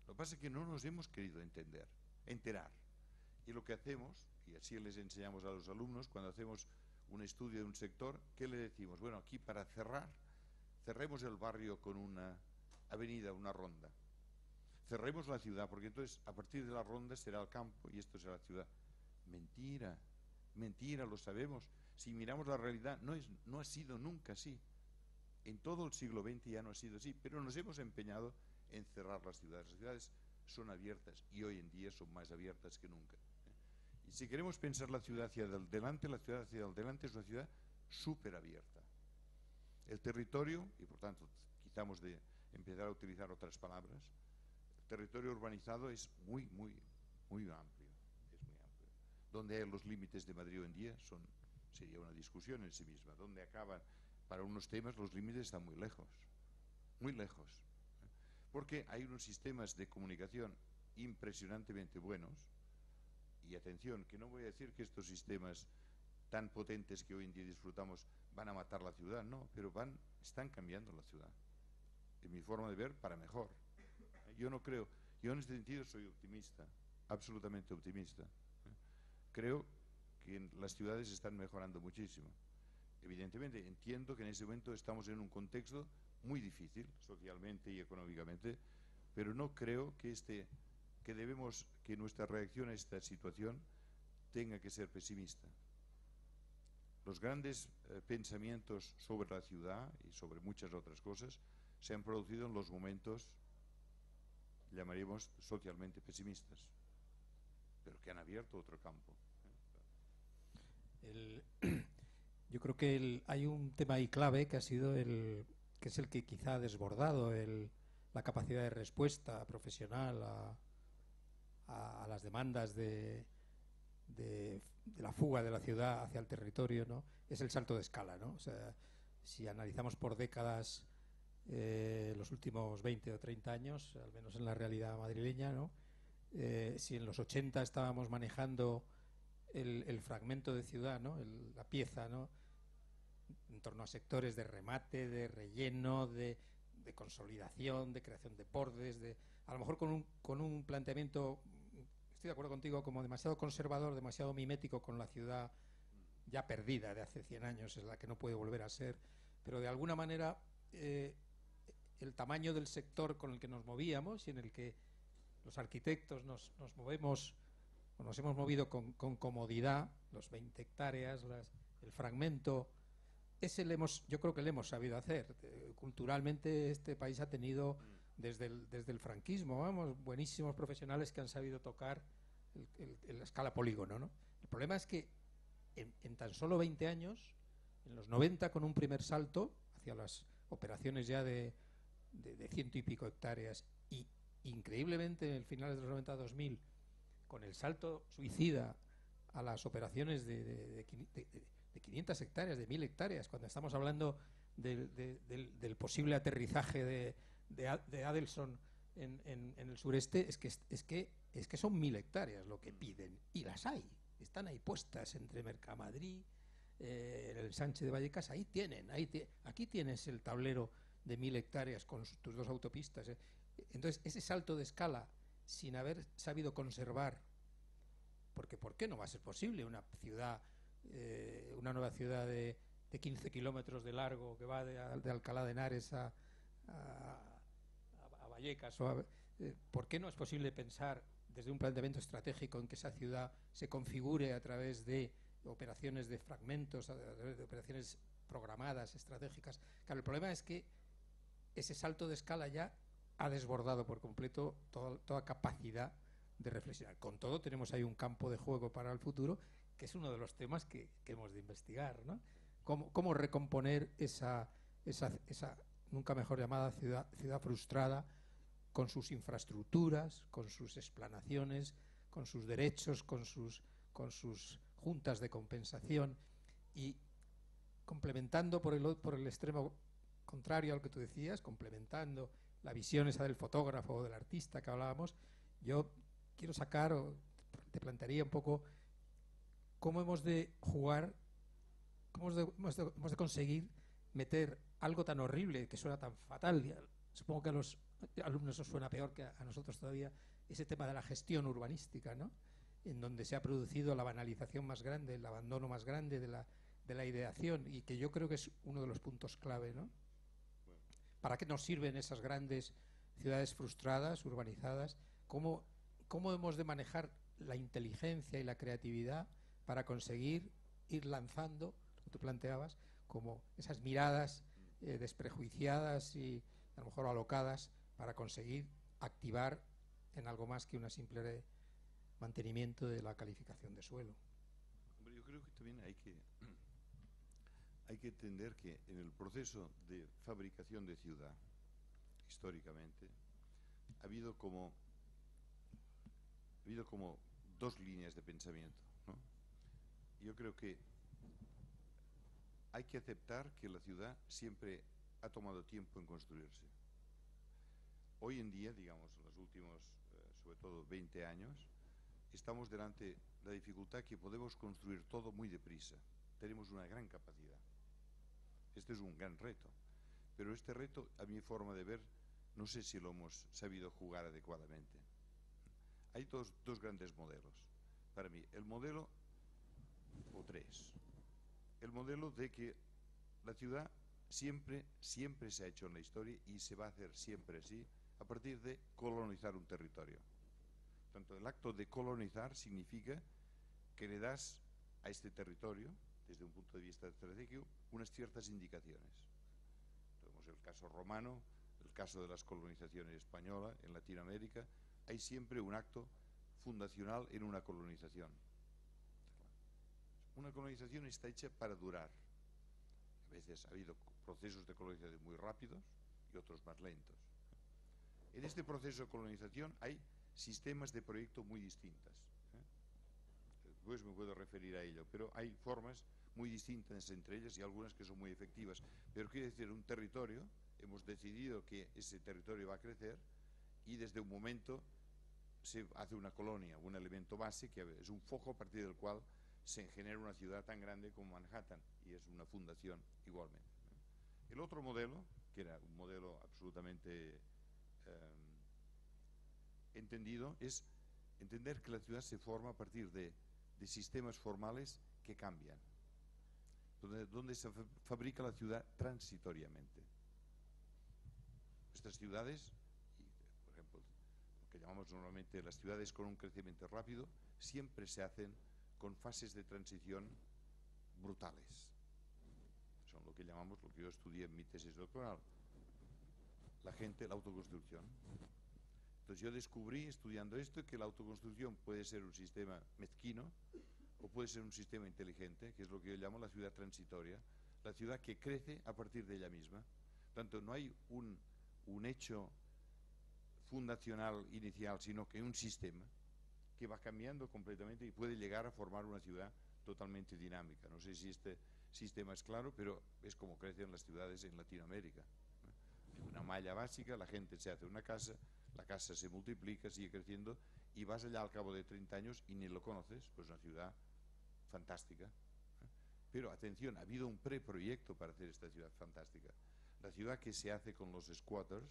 Lo que pasa es que no nos hemos querido enterar. Y lo que hacemos, y así les enseñamos a los alumnos, cuando hacemos un estudio de un sector, ¿qué le decimos? Bueno, aquí para cerremos el barrio con una avenida, una ronda. Cerremos la ciudad, porque entonces a partir de la ronda será el campo y esto será la ciudad. Mentira, mentira, lo sabemos. Si miramos la realidad, no ha sido nunca así. En todo el siglo XX ya no ha sido así, pero nos hemos empeñado en cerrar las ciudades. Las ciudades son abiertas y hoy en día son más abiertas que nunca. Y si queremos pensar la ciudad hacia adelante, la ciudad hacia adelante es una ciudad súper abierta. El territorio, y por tanto quitamos de empezar a utilizar otras palabras, el territorio urbanizado es muy amplio. Es muy amplio. Donde los límites de Madrid hoy en día sería una discusión en sí misma. Donde acaban, para unos temas, los límites están muy lejos. Muy lejos. Porque hay unos sistemas de comunicación impresionantemente buenos. Y atención, que no voy a decir que estos sistemas tan potentes que hoy en día disfrutamos van a matar la ciudad, no, pero están cambiando la ciudad. En mi forma de ver, para mejor. Yo no creo, yo en este sentido soy optimista, absolutamente optimista. Creo que las ciudades están mejorando muchísimo. Evidentemente, entiendo que en ese momento estamos en un contexto muy difícil, socialmente y económicamente, pero no creo que que nuestra reacción a esta situación tenga que ser pesimista. Los grandes pensamientos sobre la ciudad y sobre muchas otras cosas se han producido en los momentos, llamaríamos, socialmente pesimistas, pero que han abierto otro campo. Yo creo que hay un tema ahí clave que ha sido que es el que quizá ha desbordado la capacidad de respuesta profesional a las demandas de la fuga de la ciudad hacia el territorio, ¿no? Es el salto de escala, ¿no? O sea, si analizamos por décadas los últimos 20 o 30 años, al menos en la realidad madrileña, ¿no? Si en los 80 estábamos manejando el fragmento de ciudad, ¿no? La pieza, ¿no? En torno a sectores de remate, de relleno, de consolidación, de creación de bordes, a lo mejor con un planteamiento, estoy de acuerdo contigo, como demasiado conservador, demasiado mimético con la ciudad ya perdida de hace 100 años, es la que no puede volver a ser, pero de alguna manera el tamaño del sector con el que nos movíamos y en el que los arquitectos nos movemos o nos hemos movido con comodidad, los 20 hectáreas, el fragmento, yo creo que le hemos sabido hacer. Culturalmente este país ha tenido desde el franquismo, buenísimos profesionales que han sabido tocar la escala polígono, ¿no? El problema es que en tan solo 20 años, en los 90 con un primer salto hacia las operaciones ya de 100 y pico hectáreas y increíblemente en el final de los 90-2000 con el salto suicida a las operaciones de 500 hectáreas, de 1000 hectáreas, cuando estamos hablando del posible aterrizaje de Adelson en el sureste, es que son 1000 hectáreas lo que piden, y las hay, están ahí puestas entre Mercamadrid, el Sánchez de Vallecas, aquí tienes el tablero de 1000 hectáreas con tus 2 autopistas. Entonces, ese salto de escala, sin haber sabido conservar, porque ¿por qué no va a ser posible una nueva ciudad de 15 kilómetros de largo que va de Alcalá de Henares a Vallecas, ¿por qué no es posible pensar desde un planteamiento estratégico en que esa ciudad se configure a través de operaciones de fragmentos, a través de operaciones programadas, estratégicas? Claro, el problema es que ese salto de escala ya ha desbordado por completo toda capacidad de reflexionar. Con todo, tenemos ahí un campo de juego para el futuro, que es uno de los temas que hemos de investigar, ¿no? ¿Cómo recomponer esa nunca mejor llamada ciudad frustrada, con sus infraestructuras, con sus explanaciones, con sus derechos, con sus juntas de compensación, y complementando por el extremo contrario al que tú decías, complementando la visión esa del fotógrafo o del artista que hablábamos, yo quiero sacar, o te plantearía un poco cómo hemos de jugar, cómo hemos de conseguir meter algo tan horrible, que suena tan fatal, supongo que a los alumnos os suena peor que a nosotros todavía, ese tema de la gestión urbanística, ¿no? En donde se ha producido la banalización más grande, el abandono más grande de la ideación, y que yo creo que es uno de los puntos clave, ¿no? ¿Para qué nos sirven esas grandes ciudades frustradas, urbanizadas? ¿Cómo hemos de manejar la inteligencia y la creatividad para conseguir ir lanzando, lo que tú planteabas, como esas miradas desprejuiciadas y a lo mejor alocadas, para conseguir activar en algo más que una simple mantenimiento de la calificación de suelo? Hombre, yo creo que también hay que entender que en el proceso de fabricación de ciudad, históricamente, ha habido como dos líneas de pensamiento, ¿no? Yo creo que hay que aceptar que la ciudad siempre ha tomado tiempo en construirse. Hoy en día, digamos, en los últimos, sobre todo 20 años, estamos delante de la dificultad que podemos construir todo muy deprisa. Tenemos una gran capacidad. Este es un gran reto. Pero este reto, a mi forma de ver, no sé si lo hemos sabido jugar adecuadamente. Hay dos grandes modelos. Para mí, el modelo, o tres. El modelo de que la ciudad siempre se ha hecho en la historia y se va a hacer siempre así, a partir de colonizar un territorio. Tanto el acto de colonizar significa que le das a este territorio, desde un punto de vista estratégico, unas ciertas indicaciones. Tenemos el caso romano, el caso de las colonizaciones españolas en Latinoamérica. Hay siempre un acto fundacional en una colonización. Una colonización está hecha para durar. A veces ha habido procesos de colonización muy rápidos y otros más lentos. En este proceso de colonización hay sistemas de proyecto muy distintas. Después me puedo referir a ello, pero hay formas muy distintas entre ellas y algunas que son muy efectivas. Pero quiere decir, un territorio, hemos decidido que ese territorio va a crecer y desde un momento se hace una colonia, un elemento base que es un foco a partir del cual se genera una ciudad tan grande como Manhattan, y es una fundación igualmente. El otro modelo, que era un modelo absolutamente entendido, es entender que la ciudad se forma a partir de sistemas formales que cambian, donde se fabrica la ciudad transitoriamente. Nuestras ciudades, por ejemplo, lo que llamamos normalmente las ciudades con un crecimiento rápido, siempre se hacen con fases de transición brutales. Son lo que llamamos, lo que yo estudié en mi tesis doctoral, la autoconstrucción. Entonces yo descubrí, estudiando esto, que la autoconstrucción puede ser un sistema mezquino o puede ser un sistema inteligente, que es lo que yo llamo la ciudad transitoria, la ciudad que crece a partir de ella misma. Tanto no hay un hecho fundacional inicial, sino que un sistema que va cambiando completamente y puede llegar a formar una ciudad totalmente dinámica. No sé si este sistema es claro, pero es como crecen las ciudades en Latinoamérica. Una malla básica, la gente se hace una casa, la casa se multiplica, sigue creciendo, y vas allá al cabo de 30 años y ni lo conoces, pues una ciudad fantástica. Pero atención, ha habido un preproyecto para hacer esta ciudad fantástica. La ciudad que se hace con los squatters,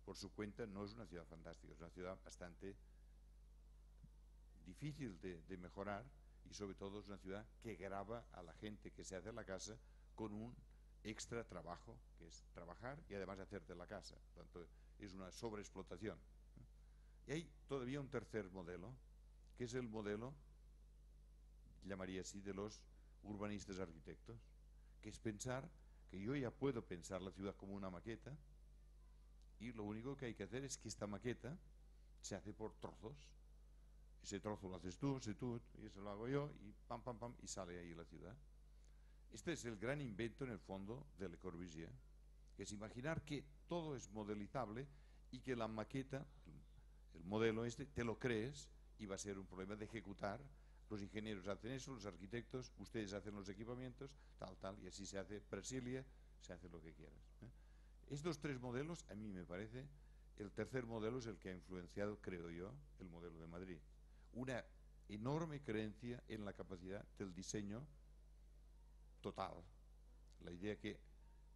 por su cuenta, no es una ciudad fantástica, es una ciudad bastante difícil de mejorar, y sobre todo es una ciudad que grava a la gente que se hace la casa con un extra trabajo, que es trabajar y además hacerte la casa. Por tanto, es una sobreexplotación. Y hay todavía un tercer modelo, que es el modelo, llamaría así, de los urbanistas arquitectos, que es pensar que yo ya puedo pensar la ciudad como una maqueta y lo único que hay que hacer es que esta maqueta se hace por trozos. Ese trozo lo haces tú, y ese lo hago yo, y pam, pam, pam, y sale ahí la ciudad. Este es el gran invento, en el fondo, de Le Corbusier, que es imaginar que todo es modelizable y que la maqueta, el modelo este, te lo crees y va a ser un problema de ejecutar. Los ingenieros hacen eso, los arquitectos, ustedes hacen los equipamientos, tal, tal, y así se hace Brasilia, se hace lo que quieras. Estos tres modelos, a mí me parece, el tercer modelo es el que ha influenciado, creo yo, el modelo de Madrid. Una enorme creencia en la capacidad del diseño total. La idea que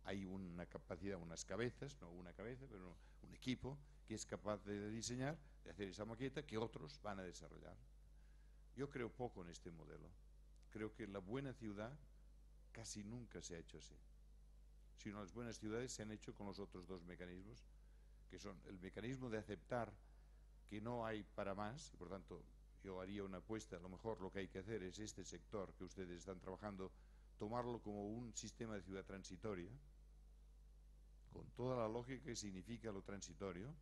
hay una capacidad, unas cabezas, no una cabeza, pero un equipo que es capaz de diseñar, de hacer esa maqueta que otros van a desarrollar. Yo creo poco en este modelo. Creo que la buena ciudad casi nunca se ha hecho así. Sino las buenas ciudades se han hecho con los otros dos mecanismos, que son el mecanismo de aceptar que no hay para más, y por tanto yo haría una apuesta, a lo mejor lo que hay que hacer es este sector que ustedes están trabajando, tomarlo como un sistema de ciudad transitoria, con toda la lógica que significa lo transitorio,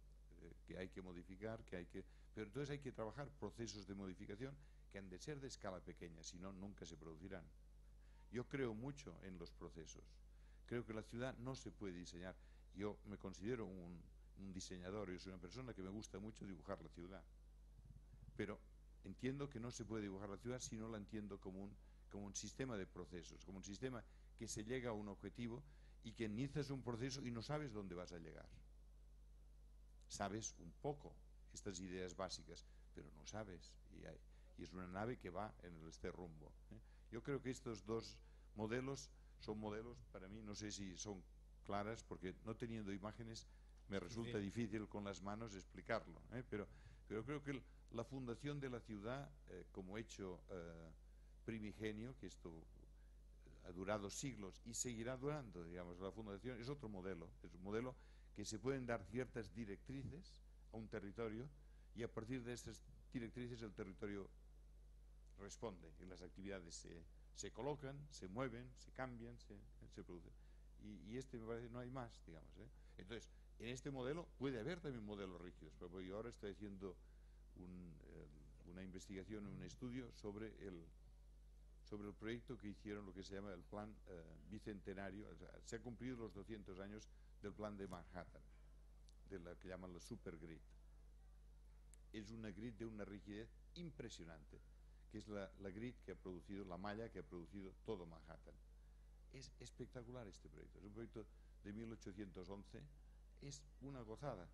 que hay que modificar, pero entonces hay que trabajar procesos de modificación que han de ser de escala pequeña, si no, nunca se producirán. Yo creo mucho en los procesos. Creo que la ciudad no se puede diseñar. Yo me considero un diseñador, yo soy una persona que me gusta mucho dibujar la ciudad. Pero entiendo que no se puede dibujar la ciudad si no la entiendo como un sistema de procesos, como un sistema que se llega a un objetivo y que inicias un proceso y no sabes dónde vas a llegar. Sabes un poco estas ideas básicas, pero no sabes. Y es una nave que va en este rumbo. Yo creo que estos dos modelos son modelos, para mí, no sé si son claras, porque no teniendo imágenes me resulta difícil con las manos explicarlo, pero creo que la fundación de la ciudad como hecho primigenio, que esto ha durado siglos y seguirá durando, digamos, la fundación es otro modelo, es un modelo que se pueden dar ciertas directrices a un territorio y a partir de esas directrices el territorio responde y las actividades se colocan, se mueven, se cambian, se producen. Y este me parece no hay más, digamos. Entonces, en este modelo puede haber también modelos rígidos, pero yo ahora estoy haciendo una investigación, un estudio sobre el proyecto que hicieron, lo que se llama el plan bicentenario. O sea, se han cumplido los 200 años del plan de Manhattan, de la que llaman la supergrid. Es una grid de una rigidez impresionante, que es la grid que ha producido, la malla que ha producido todo Manhattan. Es espectacular este proyecto, es un proyecto de 1811, es una gozada.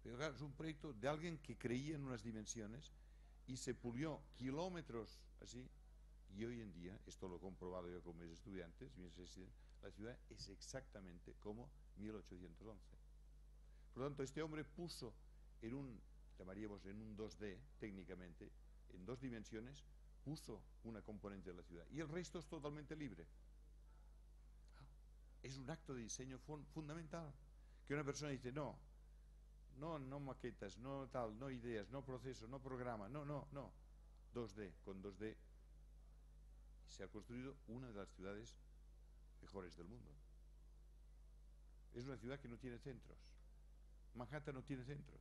Pero claro, es un proyecto de alguien que creía en unas dimensiones y se pulió kilómetros así, y hoy en día, esto lo he comprobado yo con mis estudiantes, la ciudad es exactamente como 1811. Por lo tanto, este hombre puso llamaríamos en un 2D técnicamente, en dos dimensiones, puso una componente de la ciudad y el resto es totalmente libre. Es un acto de diseño fundamental. Que una persona dice, no maquetas, no tal, no ideas, no proceso, no programa, no. 2D, con 2D se ha construido una de las ciudades mejores del mundo. Es una ciudad que no tiene centros. Manhattan no tiene centros.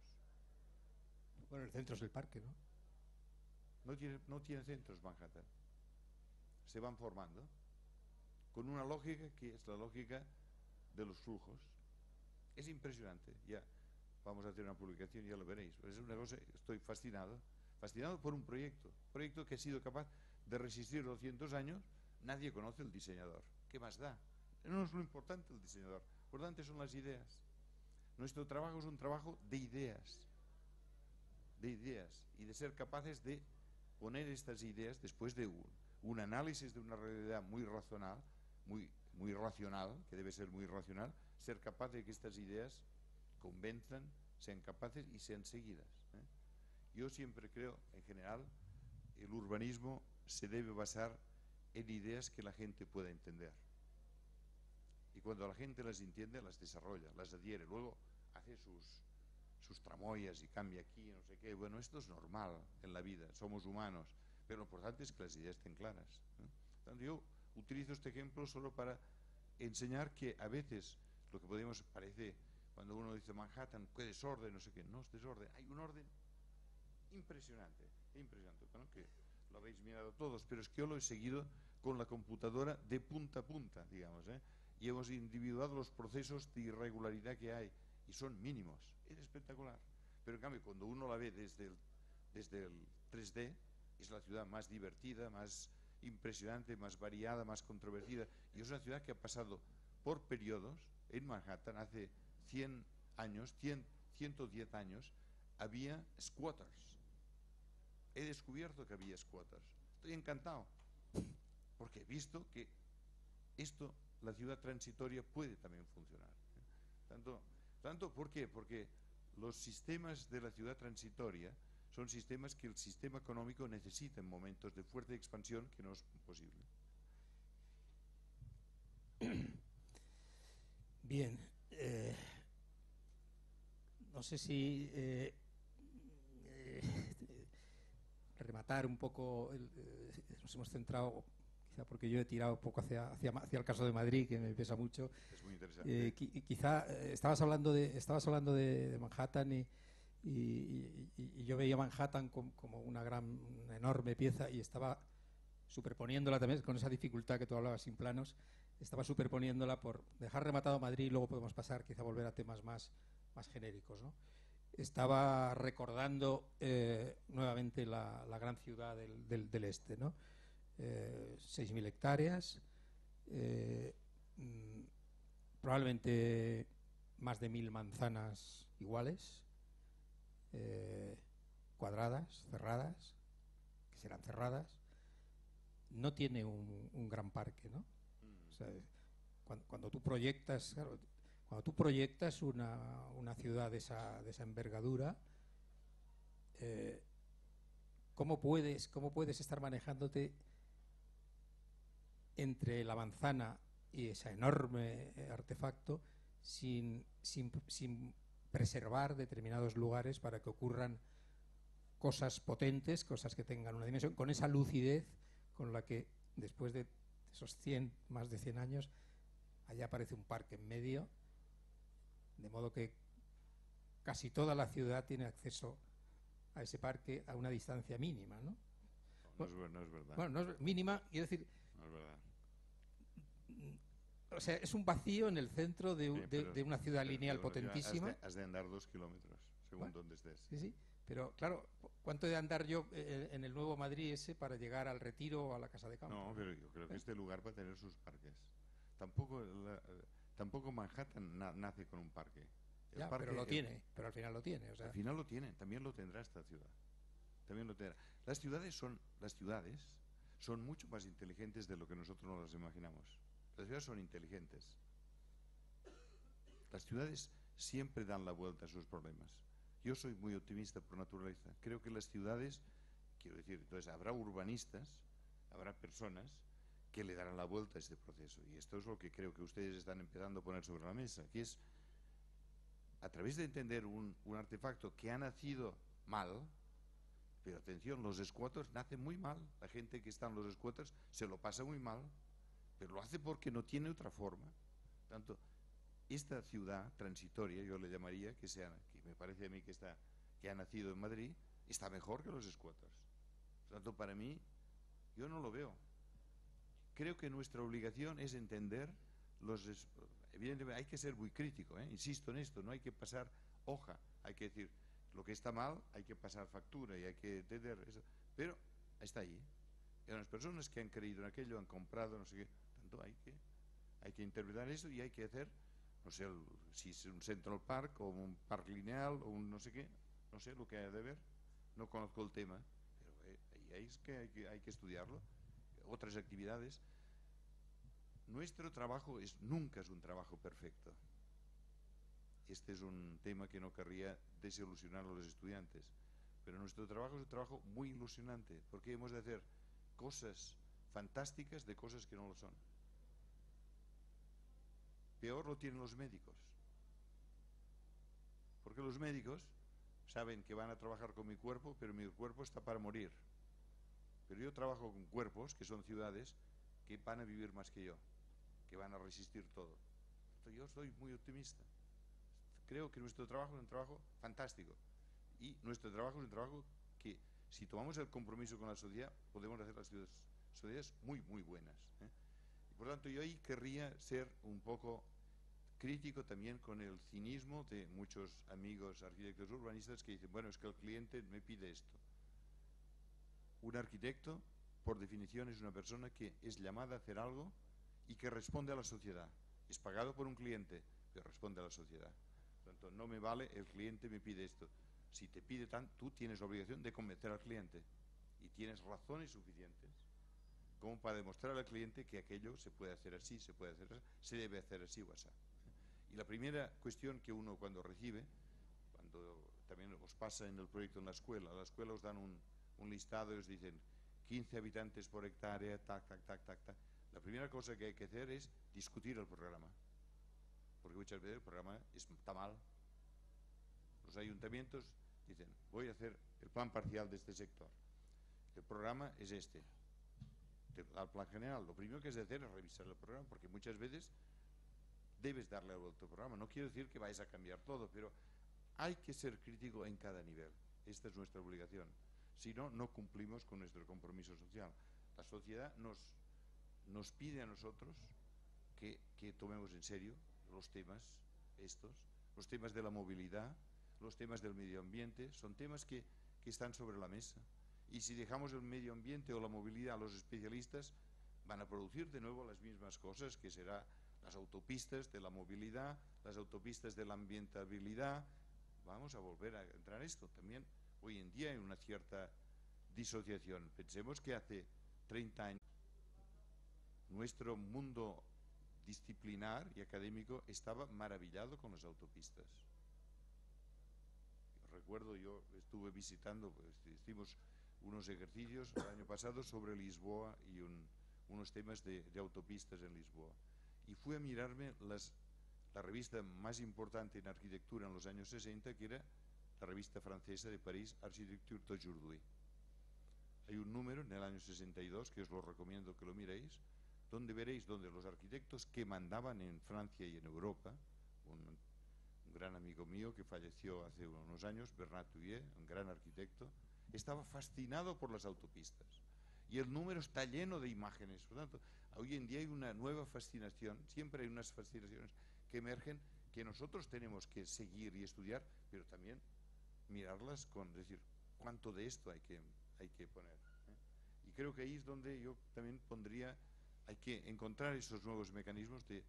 Bueno, el centro es el parque, ¿no? No tiene centros Manhattan. Se van formando con una lógica que es la lógica de los flujos. Es impresionante. Ya vamos a hacer una publicación y ya lo veréis. Es una cosa, estoy fascinado por un proyecto que ha sido capaz de resistir 200 años. Nadie conoce el diseñador. ¿Qué más da? No es lo importante el diseñador. Lo importante son las ideas. Nuestro trabajo es un trabajo de ideas y de ser capaces de poner estas ideas después de un análisis de una realidad muy racional, muy racional, que debe ser muy racional, ser capaz de que estas ideas convenzan, sean capaces y sean seguidas. Yo siempre creo, en general, el urbanismo se debe basar en ideas que la gente pueda entender. Y cuando la gente las entiende, las desarrolla, las adhiere. Luego hace sus tramoyas y cambia aquí, no sé qué. Bueno, esto es normal en la vida, somos humanos, pero lo importante es que las ideas estén claras, ¿eh? Entonces, yo utilizo este ejemplo solo para enseñar que a veces lo que podemos parece, cuando uno dice Manhattan, qué desorden, no sé qué, no es desorden, hay un orden impresionante, impresionante, bueno, que lo habéis mirado todos, pero es que yo lo he seguido con la computadora de punta a punta, digamos, ¿eh? Y hemos individuado los procesos de irregularidad que hay, y son mínimos, es espectacular. Pero en cambio, cuando uno la ve desde el 3D, es la ciudad más divertida, más impresionante, más variada, más controvertida, y es una ciudad que ha pasado por periodos. En Manhattan hace 100 años, 110 años, había squatters. He descubierto que había squatters. Estoy encantado, porque he visto que esto, la ciudad transitoria, puede también funcionar. ¿Por qué? Porque los sistemas de la ciudad transitoria son sistemas que el sistema económico necesita en momentos de fuerte expansión que no es posible. Bien, no sé si rematar un poco, nos hemos centrado, quizá porque yo he tirado un poco hacia el caso de Madrid, que me pesa mucho. Es muy interesante. Quizá estabas hablando de Manhattan y yo veía Manhattan como una enorme pieza, y estaba superponiéndola también con esa dificultad que tú hablabas sin planos, estaba superponiéndola por dejar rematado Madrid y luego podemos pasar quizá a volver a temas más genéricos, ¿no? Estaba recordando nuevamente la gran ciudad del este, ¿no? 6.000 hectáreas, probablemente más de 1.000 manzanas iguales, cuadradas, cerradas, que serán cerradas. No tiene un gran parque, ¿no? O sea, cuando tú proyectas, claro, cuando tú proyectas una ciudad de esa envergadura, ¿cómo puedes estar manejándote entre la manzana y ese enorme artefacto sin preservar determinados lugares para que ocurran cosas potentes, cosas que tengan una dimensión, con esa lucidez con la que después de esos más de 100 años, allá aparece un parque en medio, de modo que casi toda la ciudad tiene acceso a ese parque a una distancia mínima, ¿no? No es verdad. Bueno, no es mínima, quiero decir... No es verdad. O sea, es un vacío en el centro de una ciudad lineal potentísima. Has de andar 2 kilómetros, según donde estés. Sí, sí. Pero claro, ¿cuánto he de andar yo en el Nuevo Madrid ese para llegar al Retiro o a la Casa de Campo? No, pero yo creo que este lugar va a tener sus parques. Tampoco Manhattan nace con un parque. Ya, pero lo tiene, pero al final lo tiene. O sea. Al final lo tiene, también lo tendrá esta ciudad. También lo tendrá. Las ciudades son mucho más inteligentes de lo que nosotros nos las imaginamos. Las ciudades son inteligentes. Las ciudades siempre dan la vuelta a sus problemas. Yo soy muy optimista por naturaleza. Creo que las ciudades, quiero decir, entonces habrá urbanistas, habrá personas que le darán la vuelta a este proceso. Y esto es lo que creo que ustedes están empezando a poner sobre la mesa, que es, a través de entender un artefacto que ha nacido mal, pero atención, los squatters nacen muy mal. La gente que está en los squatters se lo pasa muy mal, pero lo hace porque no tiene otra forma. Tanto esta ciudad transitoria, yo le llamaría, que me parece a mí que ha nacido en Madrid, está mejor que los squatters. Por tanto, para mí, yo no lo veo. Creo que nuestra obligación es entender evidentemente hay que ser muy crítico, insisto en esto, no hay que pasar hoja, hay que decir lo que está mal, hay que pasar factura y hay que entender eso, pero está ahí. Y las personas que han creído en aquello, han comprado, no sé qué, tanto hay que interpretar eso y hay que hacer, no sé, si es un Central Park o un parque lineal o un no sé qué, no sé lo que hay de ver, no conozco el tema, pero ahí es que hay que estudiarlo. Otras actividades. Nuestro trabajo nunca es un trabajo perfecto. Este es un tema que no querría desilusionar a los estudiantes, pero nuestro trabajo es un trabajo muy ilusionante, porque hemos de hacer cosas fantásticas de cosas que no lo son. peor lo tienen los médicos. Porque los médicos saben que van a trabajar con mi cuerpo, pero mi cuerpo está para morir. Pero yo trabajo con cuerpos, que son ciudades, que van a vivir más que yo, que van a resistir todo. Entonces, yo soy muy optimista. Creo que nuestro trabajo es un trabajo fantástico. Y nuestro trabajo es un trabajo que, si tomamos el compromiso con la sociedad, podemos hacer las sociedades muy, muy buenas. Y por tanto, yo ahí querría ser un poco crítico también con el cinismo de muchos amigos arquitectos urbanistas que dicen, bueno, es que el cliente me pide esto. Un arquitecto, por definición, es una persona que es llamada a hacer algo y que responde a la sociedad. Es pagado por un cliente, pero responde a la sociedad. Por tanto, no me vale, el cliente me pide esto. Si te pide tanto, tú tienes la obligación de convencer al cliente y tienes razones suficientes como para demostrar al cliente que aquello se puede hacer así, se puede hacer así, se debe hacer así o así. Y la primera cuestión que uno cuando recibe, cuando también os pasa en el proyecto en la escuela os dan un listado y os dicen 15 habitantes por hectárea, tac, tac, tac, tac, tac. La primera cosa que hay que hacer es discutir el programa, porque muchas veces el programa está mal. Los ayuntamientos dicen, voy a hacer el plan parcial de este sector, el programa es este, al plan general. Lo primero que has de hacer es revisar el programa, porque muchas veces debes darle la vuelta al programa. No quiero decir que vais a cambiar todo, pero hay que ser crítico en cada nivel. Esta es nuestra obligación. Si no, no cumplimos con nuestro compromiso social. La sociedad nos pide a nosotros que tomemos en serio los temas estos, los temas de la movilidad, los temas del medio ambiente, son temas que están sobre la mesa. Y si dejamos el medio ambiente o la movilidad a los especialistas, van a producir de nuevo las mismas cosas, que será las autopistas de la movilidad, las autopistas de la ambientabilidad. Vamos a volver a entrar en esto. También hoy en día hay una cierta disociación. Pensemos que hace 30 años nuestro mundo disciplinar y académico estaba maravillado con las autopistas. Recuerdo, yo estuve visitando, pues, hicimos unos ejercicios el año pasado sobre Lisboa y unos temas de autopistas en Lisboa. Y fui a mirarme la revista más importante en arquitectura en los años 60, que era la revista francesa de París, Architecture d'aujourd'hui. Hay un número en el año 62, que os lo recomiendo que lo miréis, donde veréis donde los arquitectos que mandaban en Francia y en Europa, un gran amigo mío que falleció hace unos años, Bernard Thuillier, un gran arquitecto, estaba fascinado por las autopistas. Y el número está lleno de imágenes. Por tanto, hoy en día hay una nueva fascinación, siempre hay unas fascinaciones que emergen, que nosotros tenemos que seguir y estudiar, pero también mirarlas con decir, ¿cuánto de esto hay que poner? Y creo que ahí es donde yo también pondría, hay que encontrar esos nuevos mecanismos de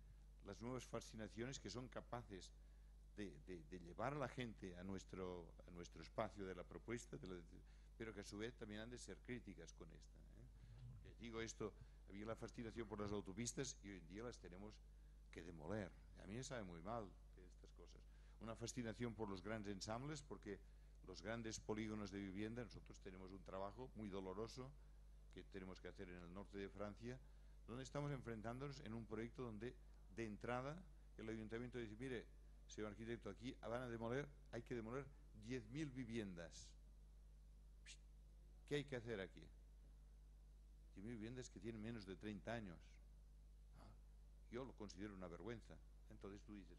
las nuevas fascinaciones que son capaces de llevar a la gente a nuestro espacio de la propuesta, pero que a su vez también han de ser críticas con esta. Porque digo esto, había la fascinación por las autopistas y hoy en día las tenemos que demoler. A mí me sabe muy mal de estas cosas. Una fascinación por los grandes ensambles, porque los grandes polígonos de vivienda, nosotros tenemos un trabajo muy doloroso que tenemos que hacer en el norte de Francia, donde estamos enfrentándonos en un proyecto donde de entrada el ayuntamiento dice, mire, señor arquitecto, aquí van a demoler, hay que demoler 10.000 viviendas. ¿Qué hay que hacer aquí? 10.000 viviendas que tienen menos de 30 años. Yo lo considero una vergüenza. Entonces tú dices,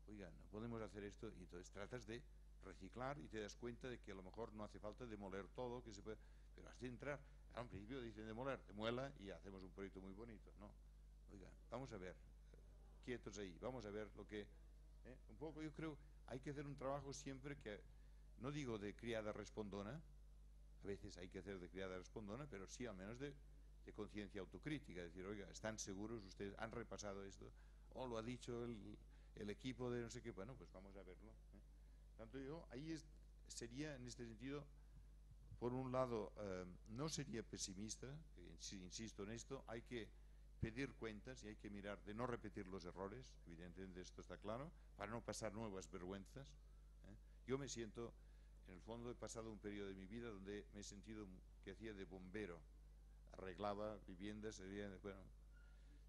oiga, no podemos hacer esto, y entonces tratas de reciclar y te das cuenta de que a lo mejor no hace falta demoler todo, que se puede, pero has de entrar. Al principio dicen demoler, demuela y hacemos un proyecto muy bonito. No, oiga, vamos a ver, quietos ahí, vamos a ver lo que... un poco yo creo, hay que hacer un trabajo siempre que, no digo de criada respondona, a veces hay que hacer de criada respondona, pero sí al menos de conciencia autocrítica, decir, oiga, ¿están seguros ustedes? ¿Han repasado esto? ¿O lo ha dicho el equipo de no sé qué? Bueno, pues vamos a verlo. Tanto yo, ahí sería en este sentido, por un lado, no sería pesimista, insisto en esto, hay que pedir cuentas y hay que mirar de no repetir los errores, evidentemente esto está claro, para no pasar nuevas vergüenzas. Yo me siento, en el fondo he pasado un periodo de mi vida donde me he sentido que hacía de bombero, arreglaba viviendas, bueno,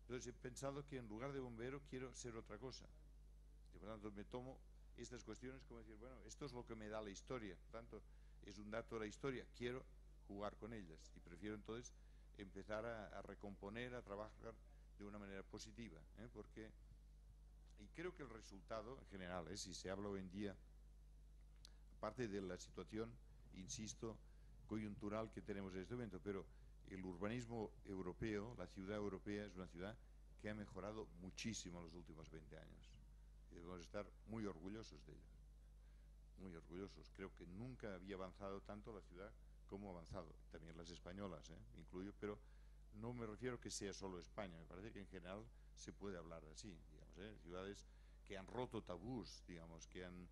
Entonces he pensado que en lugar de bombero quiero ser otra cosa. Y por tanto me tomo estas cuestiones como decir, bueno, esto es lo que me da la historia, por tanto es un dato de la historia, quiero jugar con ellas y prefiero entonces empezar a recomponer, a trabajar de una manera positiva, porque, y creo que el resultado en general, si se habla hoy en día, aparte de la situación, insisto, coyuntural que tenemos en este momento, pero el urbanismo europeo, la ciudad europea es una ciudad que ha mejorado muchísimo en los últimos 20 años. Debemos estar muy orgullosos de ello, muy orgullosos. Creo que nunca había avanzado tanto la ciudad como ha avanzado, también las españolas, incluyo, pero no me refiero que sea solo España, me parece que en general se puede hablar así, digamos, ciudades que han roto tabús, digamos, que han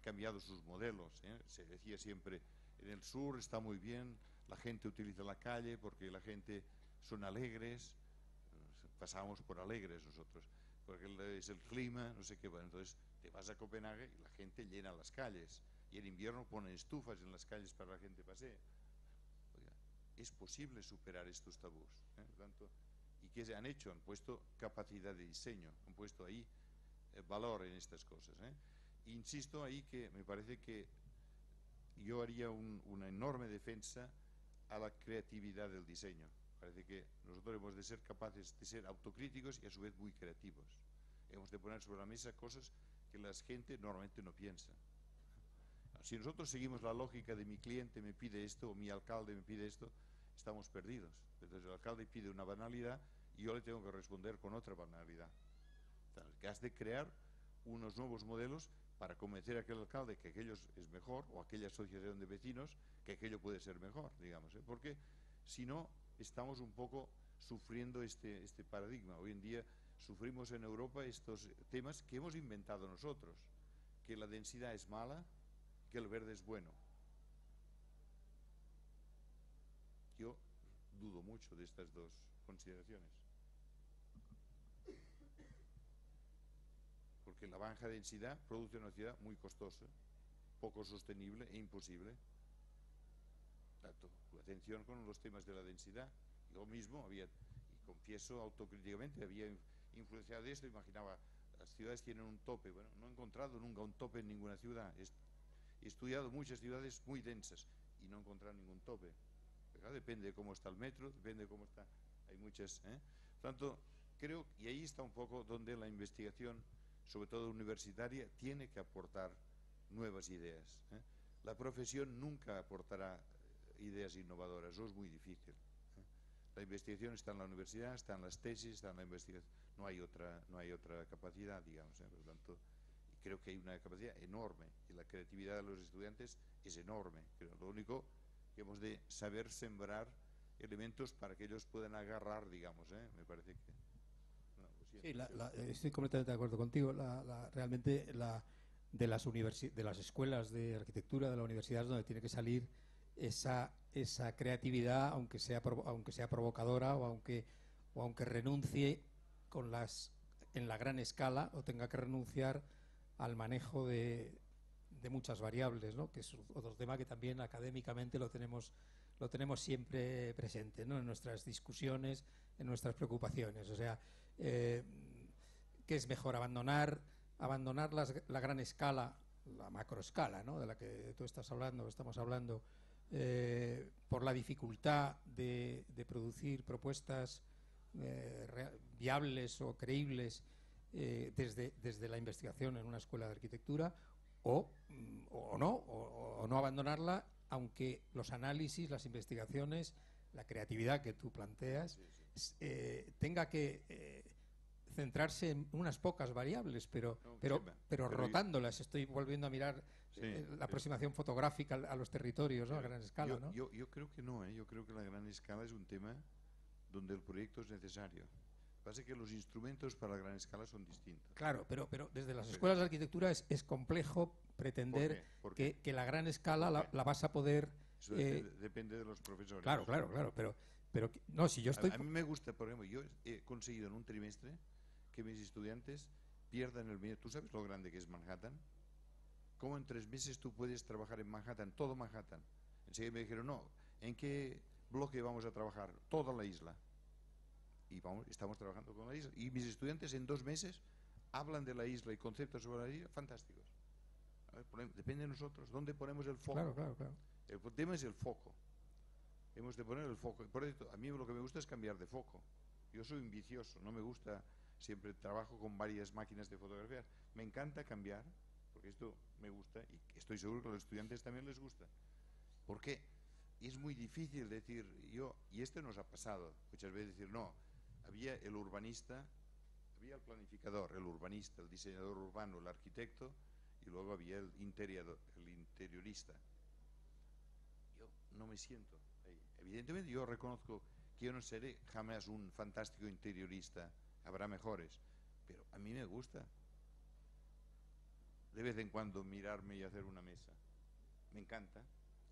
cambiado sus modelos, se decía siempre, en el sur está muy bien, la gente utiliza la calle porque la gente son alegres, pasábamos por alegres nosotros, porque es el clima, no sé qué, bueno, entonces te vas a Copenhague y la gente llena las calles, y en invierno ponen estufas en las calles para que la gente pasee. Oiga, es posible superar estos tabús, por tanto, ¿y qué se han hecho? Han puesto capacidad de diseño, han puesto ahí valor en estas cosas. Insisto ahí que me parece que yo haría una enorme defensa a la creatividad del diseño. Parece que nosotros hemos de ser capaces de ser autocríticos y a su vez muy creativos. Hemos de poner sobre la mesa cosas que la gente normalmente no piensa. Si nosotros seguimos la lógica de mi cliente me pide esto o mi alcalde me pide esto, estamos perdidos. Entonces el alcalde pide una banalidad y yo le tengo que responder con otra banalidad. Entonces, que has de crear unos nuevos modelos para convencer a aquel alcalde que aquello es mejor, o aquella asociación de vecinos que aquello puede ser mejor, digamos, porque si no estamos un poco sufriendo este paradigma. Hoy en día sufrimos en Europa estos temas que hemos inventado nosotros, que la densidad es mala, que el verde es bueno. Yo dudo mucho de estas dos consideraciones, porque la baja densidad produce una ciudad muy costosa, poco sostenible e imposible. Tanto, atención con los temas de la densidad. Yo mismo había, y confieso autocríticamente, había influenciado de esto, imaginaba, las ciudades tienen un tope. Bueno, no he encontrado nunca un tope en ninguna ciudad. He estudiado muchas ciudades muy densas y no he encontrado ningún tope. Pero depende de cómo está el metro, depende de cómo está, hay muchas. Por tanto, creo, y ahí está un poco donde la investigación, sobre todo universitaria, tiene que aportar nuevas ideas. La profesión nunca aportará ideas innovadoras, eso es muy difícil. La investigación está en la universidad, está en las tesis, está en la investigación, no hay otra capacidad, digamos, por lo tanto, creo que hay una capacidad enorme y la creatividad de los estudiantes es enorme. Creo, lo único que hemos de saber sembrar elementos para que ellos puedan agarrar, digamos, me parece que no, sí, estoy completamente de acuerdo contigo. Realmente de las escuelas de arquitectura de la universidad es donde tiene que salir esa creatividad, aunque sea provocadora o aunque renuncie en la gran escala o tenga que renunciar al manejo de muchas variables, ¿no? Que es otro tema que también académicamente lo tenemos siempre presente, ¿no? En nuestras discusiones, en nuestras preocupaciones. O sea, ¿qué es mejor? Abandonar la gran escala, la macroescala, ¿no? De la que tú estamos hablando, por la dificultad de producir propuestas viables o creíbles desde la investigación en una escuela de arquitectura, o no abandonarla, aunque los análisis, las investigaciones, la creatividad que tú planteas tenga que centrarse en unas pocas variables, pero rotándolas. Estoy volviendo a mirar la aproximación fotográfica a los territorios, ¿no? A gran escala, ¿no? Yo creo que no, yo creo que la gran escala es un tema donde el proyecto es necesario. Pasa que los instrumentos para la gran escala son distintos. Claro, pero desde las escuelas de arquitectura es complejo pretender ¿Por qué? Que la gran escala la vas a poder... Eso depende de los profesores. Claro, pero no, si yo estoy... A mí me gusta, por ejemplo, yo he conseguido en un trimestre que mis estudiantes pierdan el miedo. ¿Tú sabes lo grande que es Manhattan? ¿Cómo en 3 meses tú puedes trabajar en Manhattan, todo Manhattan? Enseguida me dijeron, no, ¿en qué bloque vamos a trabajar? Toda la isla. y estamos trabajando con la isla. Y mis estudiantes en 2 meses hablan de la isla y conceptos sobre la isla fantásticos. A ver, depende de nosotros, ¿dónde ponemos el foco? Claro. El tema es el foco. Hemos de poner el foco. Por eso, a mí lo que me gusta es cambiar de foco. Yo soy un vicioso, no me gusta, siempre trabajo con varias máquinas de fotografiar. Me encanta cambiar, porque esto me gusta y estoy seguro que a los estudiantes también les gusta. Porque es muy difícil decir, y esto nos ha pasado muchas veces, decir, no, había el urbanista, había el planificador, el urbanista, el diseñador urbano, el arquitecto, y luego había el interiorista. Yo no me siento ahí. Evidentemente yo reconozco que yo no seré jamás un fantástico interiorista, habrá mejores, pero a mí me gusta de vez en cuando mirarme y hacer una mesa. Me encanta.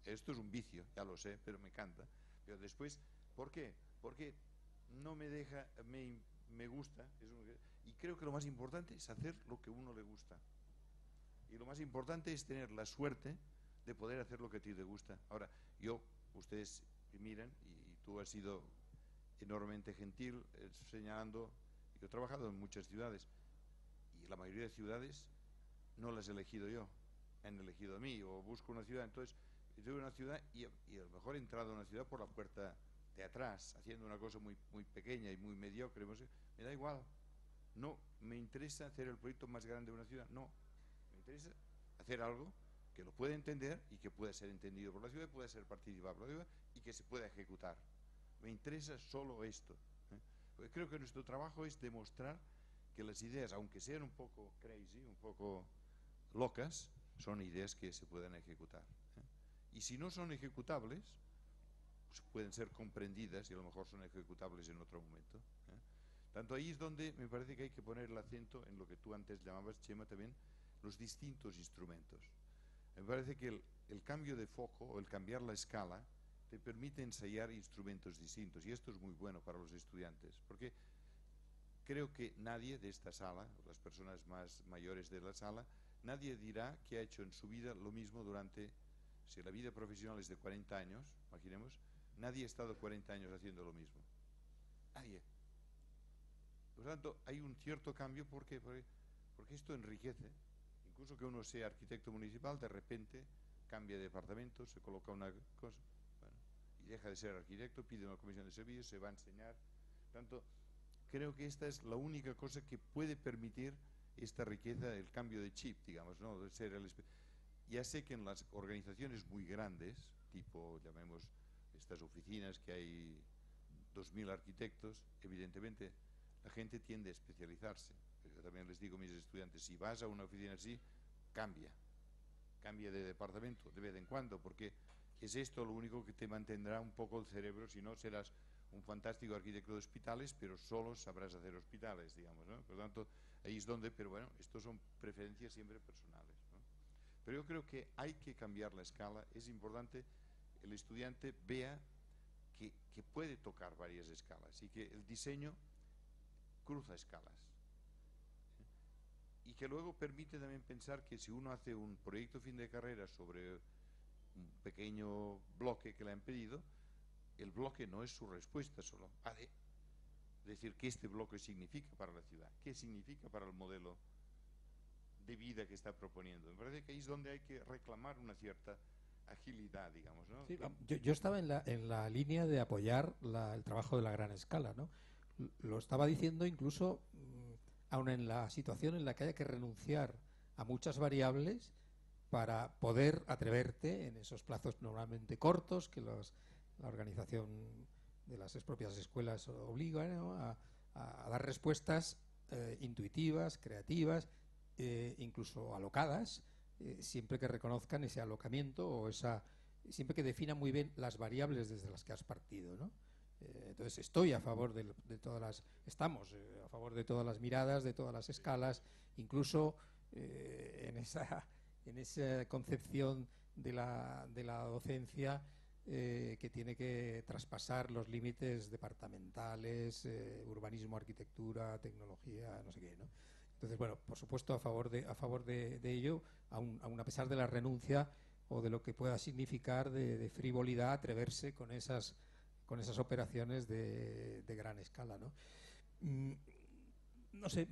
Esto es un vicio, ya lo sé, pero me encanta. Pero después, ¿por qué? Porque no me deja, me gusta, y creo que lo más importante es hacer lo que a uno le gusta. Y lo más importante es tener la suerte de poder hacer lo que a ti te gusta. Ahora, ustedes miran, y tú has sido enormemente gentil señalando, yo he trabajado en muchas ciudades, y la mayoría de ciudades no las he elegido yo, han elegido a mí, o busco una ciudad, entonces estoy en una ciudad y a lo mejor he entrado en una ciudad por la puerta de atrás, haciendo una cosa muy, muy pequeña y muy mediocre, me da igual, no me interesa hacer el proyecto más grande de una ciudad, no, me interesa hacer algo que lo pueda entender y que pueda ser entendido por la ciudad, pueda ser participado por la ciudad y que se pueda ejecutar. Me interesa solo esto, ¿eh? Porque creo que nuestro trabajo es demostrar que las ideas, aunque sean un poco crazy, un poco locas, son ideas que se pueden ejecutar, ¿eh? Y si no son ejecutables, pues pueden ser comprendidas y a lo mejor son ejecutables en otro momento, ¿eh? Tanto ahí es donde me parece que hay que poner el acento en lo que tú antes llamabas, Chema, también los distintos instrumentos. Me parece que el cambio de foco o el cambiar la escala te permite ensayar instrumentos distintos, y esto es muy bueno para los estudiantes, porque creo que nadie de esta sala, las personas más mayores de la sala, nadie dirá que ha hecho en su vida lo mismo durante, si la vida profesional es de 40 años, imaginemos, nadie ha estado 40 años haciendo lo mismo. Nadie. Por lo tanto, hay un cierto cambio porque esto enriquece. Incluso que uno sea arquitecto municipal, de repente cambia de departamento, se coloca una cosa, bueno, y deja de ser arquitecto, pide una comisión de servicios, se va a enseñar. Tanto, creo que esta es la única cosa que puede permitir esta riqueza, el cambio de chip, digamos, ¿no? De ser ya sé que en las organizaciones muy grandes, tipo, llamemos estas oficinas que hay 2000 arquitectos, evidentemente la gente tiende a especializarse. Yo también les digo a mis estudiantes, si vas a una oficina así, cambia de departamento de vez en cuando, porque es esto lo único que te mantendrá un poco el cerebro, si no serás un fantástico arquitecto de hospitales, pero solo sabrás hacer hospitales, digamos, ¿no? Por lo tanto, ahí es donde, pero bueno, estos son preferencias siempre personales, ¿no? Pero yo creo que hay que cambiar la escala, es importante que el estudiante vea que puede tocar varias escalas y que el diseño cruza escalas. Y que luego permite también pensar que si uno hace un proyecto fin de carrera sobre un pequeño bloque que le han pedido, el bloque no es su respuesta solo. Ha de decir qué este bloque significa para la ciudad, qué significa para el modelo de vida que está proponiendo. Me parece que ahí es donde hay que reclamar una cierta agilidad, digamos, ¿no? Sí, yo estaba en la línea de apoyar el trabajo de la gran escala, ¿no? Lo estaba diciendo incluso aun en la situación en la que haya que renunciar a muchas variables para poder atreverte en esos plazos normalmente cortos que la organización de las propias escuelas obliga, ¿no? a dar respuestas intuitivas, creativas, incluso alocadas, siempre que reconozcan ese alocamiento o siempre que definan muy bien las variables desde las que has partido, ¿no? Entonces estoy a favor estamos a favor de todas las miradas, de todas las escalas, incluso en esa concepción de la docencia que tiene que traspasar los límites departamentales, urbanismo, arquitectura, tecnología, no sé qué, ¿no? Entonces, bueno, por supuesto a favor de ello, aun a pesar de la renuncia o de lo que pueda significar de frivolidad, atreverse con con esas operaciones de gran escala, ¿no? No sé,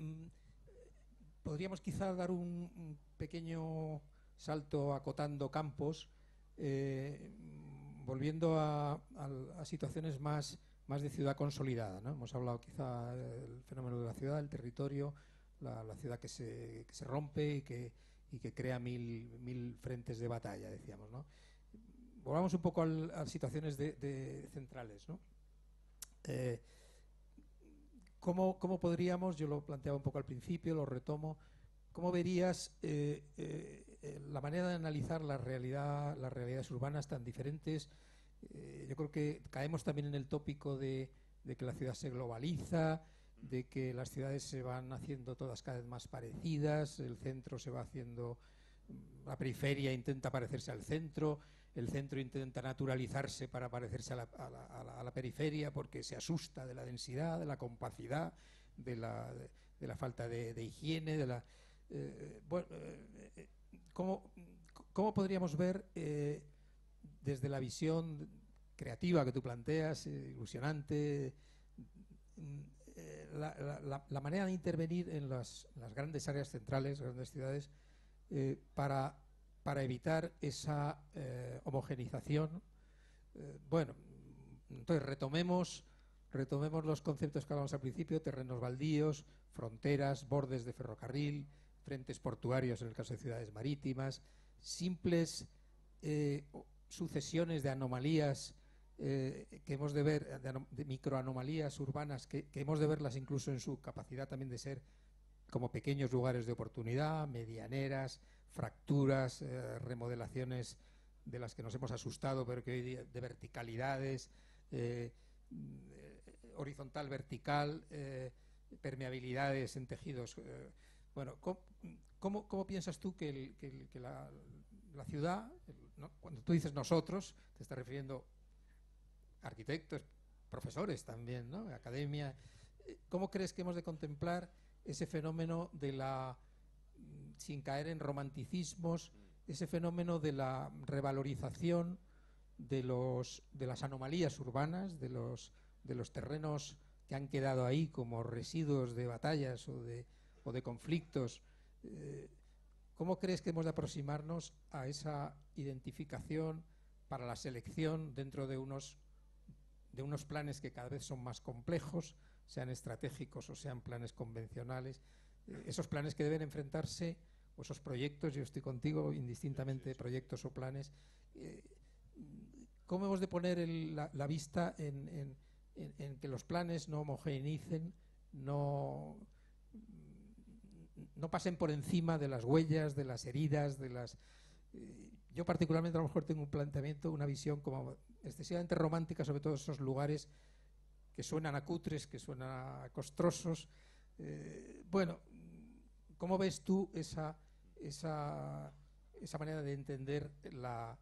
podríamos quizá dar un pequeño salto acotando campos, volviendo a situaciones más de ciudad consolidada, ¿no? Hemos hablado quizá del fenómeno de la ciudad, el territorio, la ciudad que se rompe y que crea mil frentes de batalla, decíamos, ¿no? Volvamos un poco a situaciones centrales, ¿no? ¿Cómo podríamos, yo lo planteaba un poco al principio, lo retomo, cómo verías la manera de analizar las realidades urbanas tan diferentes? Yo creo que caemos también en el tópico de que la ciudad se globaliza, de que las ciudades se van haciendo todas cada vez más parecidas, el centro se va haciendo, la periferia intenta parecerse al centro, el centro intenta naturalizarse para parecerse a la periferia porque se asusta de la densidad, de la compacidad, de la falta de higiene, ¿cómo podríamos ver desde la visión creativa que tú planteas, ilusionante, la manera de intervenir en las grandes áreas centrales, grandes ciudades, para evitar esa homogeneización? Bueno, entonces retomemos los conceptos que hablamos al principio: terrenos baldíos, fronteras, bordes de ferrocarril, frentes portuarios en el caso de ciudades marítimas, simples sucesiones de anomalías que hemos de ver, de microanomalías urbanas que hemos de verlas incluso en su capacidad también de ser como pequeños lugares de oportunidad, medianeras, fracturas, remodelaciones de las que nos hemos asustado, pero que hoy día, de verticalidades, horizontal, vertical, permeabilidades en tejidos. Bueno, ¿cómo piensas tú que la ciudad, ¿no? Cuando tú dices nosotros, te estás refiriendo a arquitectos, profesores también, ¿no? Academia. ¿Cómo crees que hemos de contemplar ese fenómeno sin caer en romanticismos, ese fenómeno de la revalorización de las anomalías urbanas, de los terrenos que han quedado ahí como residuos de batallas o de conflictos? ¿Cómo crees que hemos de aproximarnos a esa identificación para la selección dentro de unos planes que cada vez son más complejos, sean estratégicos o sean planes convencionales? Esos planes que deben enfrentarse, o esos proyectos, yo estoy contigo, indistintamente proyectos o planes, ¿cómo hemos de poner la vista en que los planes no homogeneicen, no pasen por encima de las huellas, de las heridas, yo particularmente a lo mejor tengo un planteamiento, una visión como excesivamente romántica sobre todos esos lugares que suenan a cutres, que suenan a costrosos. Bueno, ¿cómo ves tú esa manera de entender la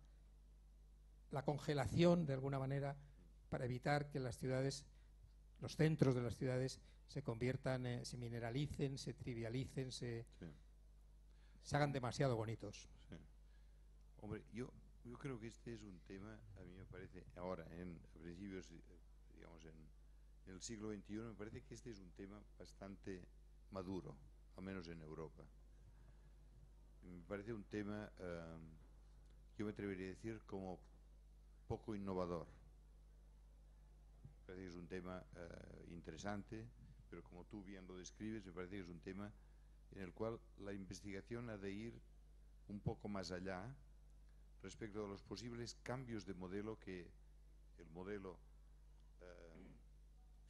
congelación, de alguna manera, para evitar que las ciudades, los centros de las ciudades, se conviertan, se mineralicen, se trivialicen, se hagan demasiado bonitos? Sí. Hombre, yo creo que este es un tema, a mí me parece, ahora, a principios, digamos, en el siglo XXI, me parece que este es un tema bastante maduro, al menos en Europa. Me parece un tema, yo me atrevería a decir, como poco innovador. Me parece que es un tema interesante, pero como tú bien lo describes, me parece que es un tema en el cual la investigación ha de ir un poco más allá respecto a los posibles cambios de modelo que el modelo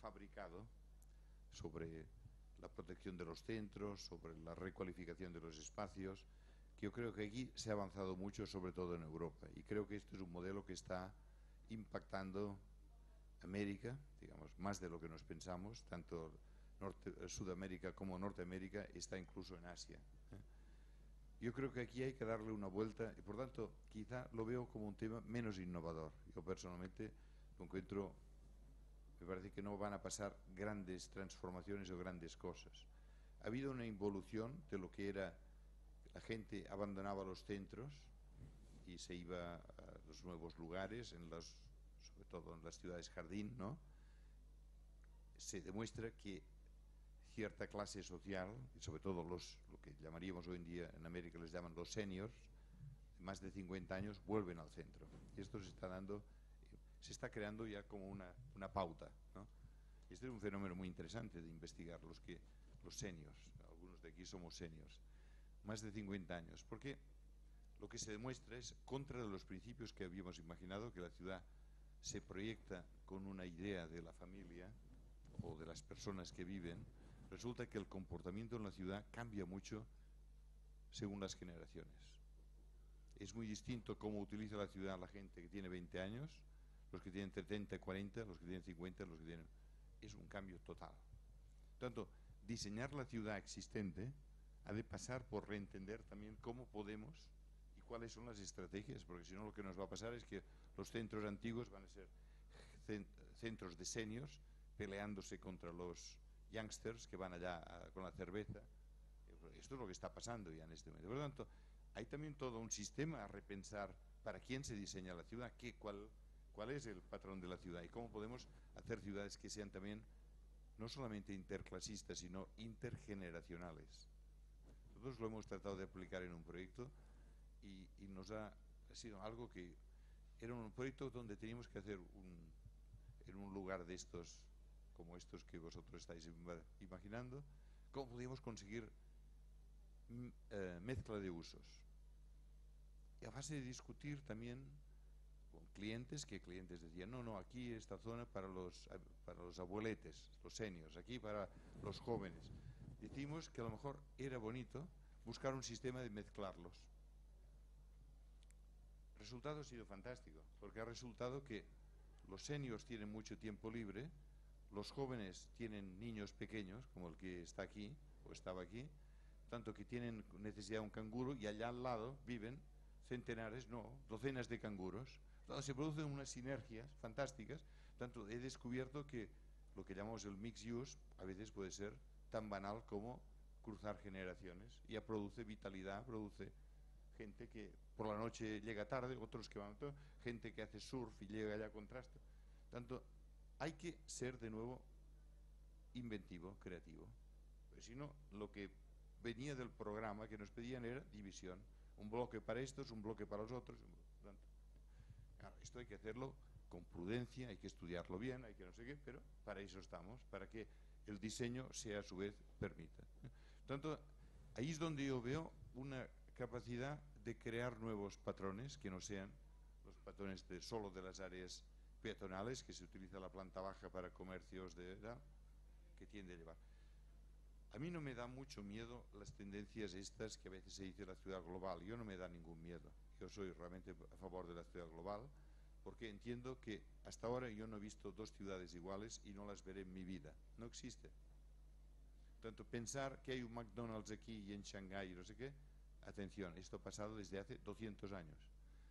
fabricado sobre la protección de los centros, sobre la recualificación de los espacios, que yo creo que aquí se ha avanzado mucho, sobre todo en Europa, y creo que este es un modelo que está impactando América, digamos, más de lo que nos pensamos, tanto Sudamérica como Norteamérica, está incluso en Asia. Yo creo que aquí hay que darle una vuelta y por tanto quizá lo veo como un tema menos innovador. Yo personalmente lo encuentro, me parece que no van a pasar grandes transformaciones o grandes cosas. Ha habido una involución de lo que era, la gente abandonaba los centros y se iba a los nuevos lugares, en los sobre todo en las ciudades jardín, ¿no? Se demuestra que cierta clase social, y sobre todo lo que llamaríamos hoy en día en América les llaman los seniors, de más de 50 años, vuelven al centro. Y esto se está creando ya como una pauta, ¿no? Este es un fenómeno muy interesante de investigar, los seniors, algunos de aquí somos seniors, más de 50 años, porque lo que se demuestra es contra de los principios que habíamos imaginado, que la ciudad se proyecta con una idea de la familia o de las personas que viven. Resulta que el comportamiento en la ciudad cambia mucho según las generaciones. Es muy distinto cómo utiliza la ciudad la gente que tiene 20 años, los que tienen 30, 40, los que tienen 50, los que tienen... Es un cambio total. Por tanto, diseñar la ciudad existente ha de pasar por reentender también cómo podemos y cuáles son las estrategias, porque si no lo que nos va a pasar es que los centros antiguos van a ser centros de seniors peleándose contra los youngsters que van allá con la cerveza. Esto es lo que está pasando ya en este momento. Por lo tanto, hay también todo un sistema a repensar para quién se diseña la ciudad, cuál es el patrón de la ciudad y cómo podemos hacer ciudades que sean también no solamente interclasistas, sino intergeneracionales. Nosotros lo hemos tratado de aplicar en un proyecto y nos ha sido algo que era un proyecto donde teníamos que hacer en un lugar de estos, como estos que vosotros estáis imaginando, cómo podíamos conseguir mezcla de usos. Y a base de discutir también con clientes, que clientes decían, no, aquí esta zona para los abueletes, los seniors, aquí para los jóvenes. Decimos que a lo mejor era bonito buscar un sistema de mezclarlos. El resultado ha sido fantástico, porque ha resultado que los seniors tienen mucho tiempo libre, los jóvenes tienen niños pequeños, como el que está aquí, o estaba aquí, tanto que tienen necesidad de un canguro, y allá al lado viven centenares, no, docenas de canguros. Entonces se producen unas sinergias fantásticas. Tanto he descubierto que lo que llamamos el mixed use a veces puede ser tan banal como cruzar generaciones. Ya produce vitalidad, produce gente que por la noche llega tarde, otros que van, gente que hace surf y llega ya contrasta. Tanto hay que ser de nuevo inventivo, creativo. Porque si no, lo que venía del programa que nos pedían era división. Un bloque para estos, un bloque para los otros. Claro, esto hay que hacerlo con prudencia, hay que estudiarlo bien, hay que no sé qué, pero para eso estamos, para que el diseño sea a su vez permita. Por tanto, ahí es donde yo veo una capacidad de crear nuevos patrones que no sean los patrones solo de las áreas peatonales, que se utiliza la planta baja para comercios que tiende a llevar. A mí no me da mucho miedo las tendencias estas que a veces se dice la ciudad global. Yo no me da ningún miedo. Yo soy realmente a favor de la ciudad global porque entiendo que hasta ahora yo no he visto dos ciudades iguales y no las veré en mi vida. No existe. Tanto pensar que hay un McDonald's aquí y en Shanghái y no sé qué, atención, esto ha pasado desde hace 200 años.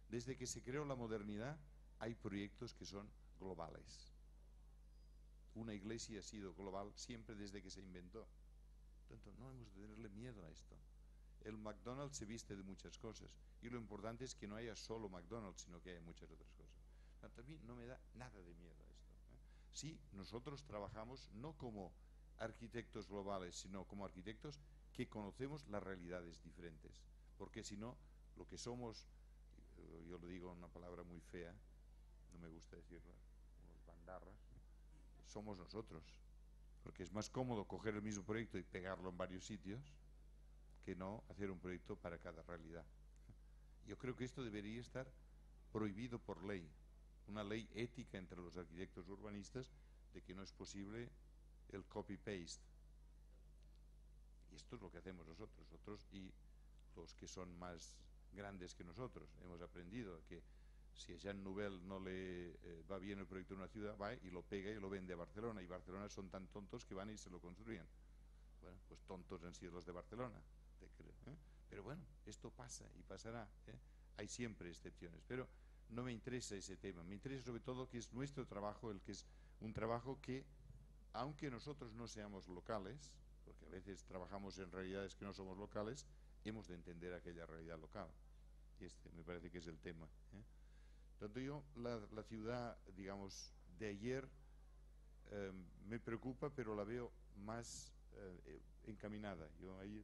Desde que se creó la modernidad hay proyectos que son globales. Una iglesia ha sido global siempre desde que se inventó. Tanto no hemos de tenerle miedo a esto. El McDonald's se viste de muchas cosas y lo importante es que no haya solo McDonald's, sino que haya muchas otras cosas. Tanto a mí no me da nada de miedo a esto. Sí, nosotros trabajamos no como arquitectos globales, sino como arquitectos que conocemos las realidades diferentes. Porque si no, lo que somos, yo lo digo una palabra muy fea, no me gusta decirla, unos bandarras, somos nosotros. Porque es más cómodo coger el mismo proyecto y pegarlo en varios sitios que no hacer un proyecto para cada realidad. Yo creo que esto debería estar prohibido por ley, una ley ética entre los arquitectos urbanistas de que no es posible el copy-paste. Y esto es lo que hacemos nosotros y los que son más grandes que nosotros. Hemos aprendido que si a Jean Nouvel no le va bien el proyecto de una ciudad, va y lo pega y lo vende a Barcelona, y Barcelona son tan tontos que van y se lo construyen. Bueno, pues tontos han sido los de Barcelona, pero bueno, esto pasa y pasará, hay siempre excepciones, pero no me interesa ese tema, me interesa sobre todo que es nuestro trabajo, el que es un trabajo que, aunque nosotros no seamos locales, porque a veces trabajamos en realidades que no somos locales, hemos de entender aquella realidad local, y este me parece que es el tema, Tanto yo, la ciudad, digamos, de ayer me preocupa, pero la veo más encaminada. Yo ahí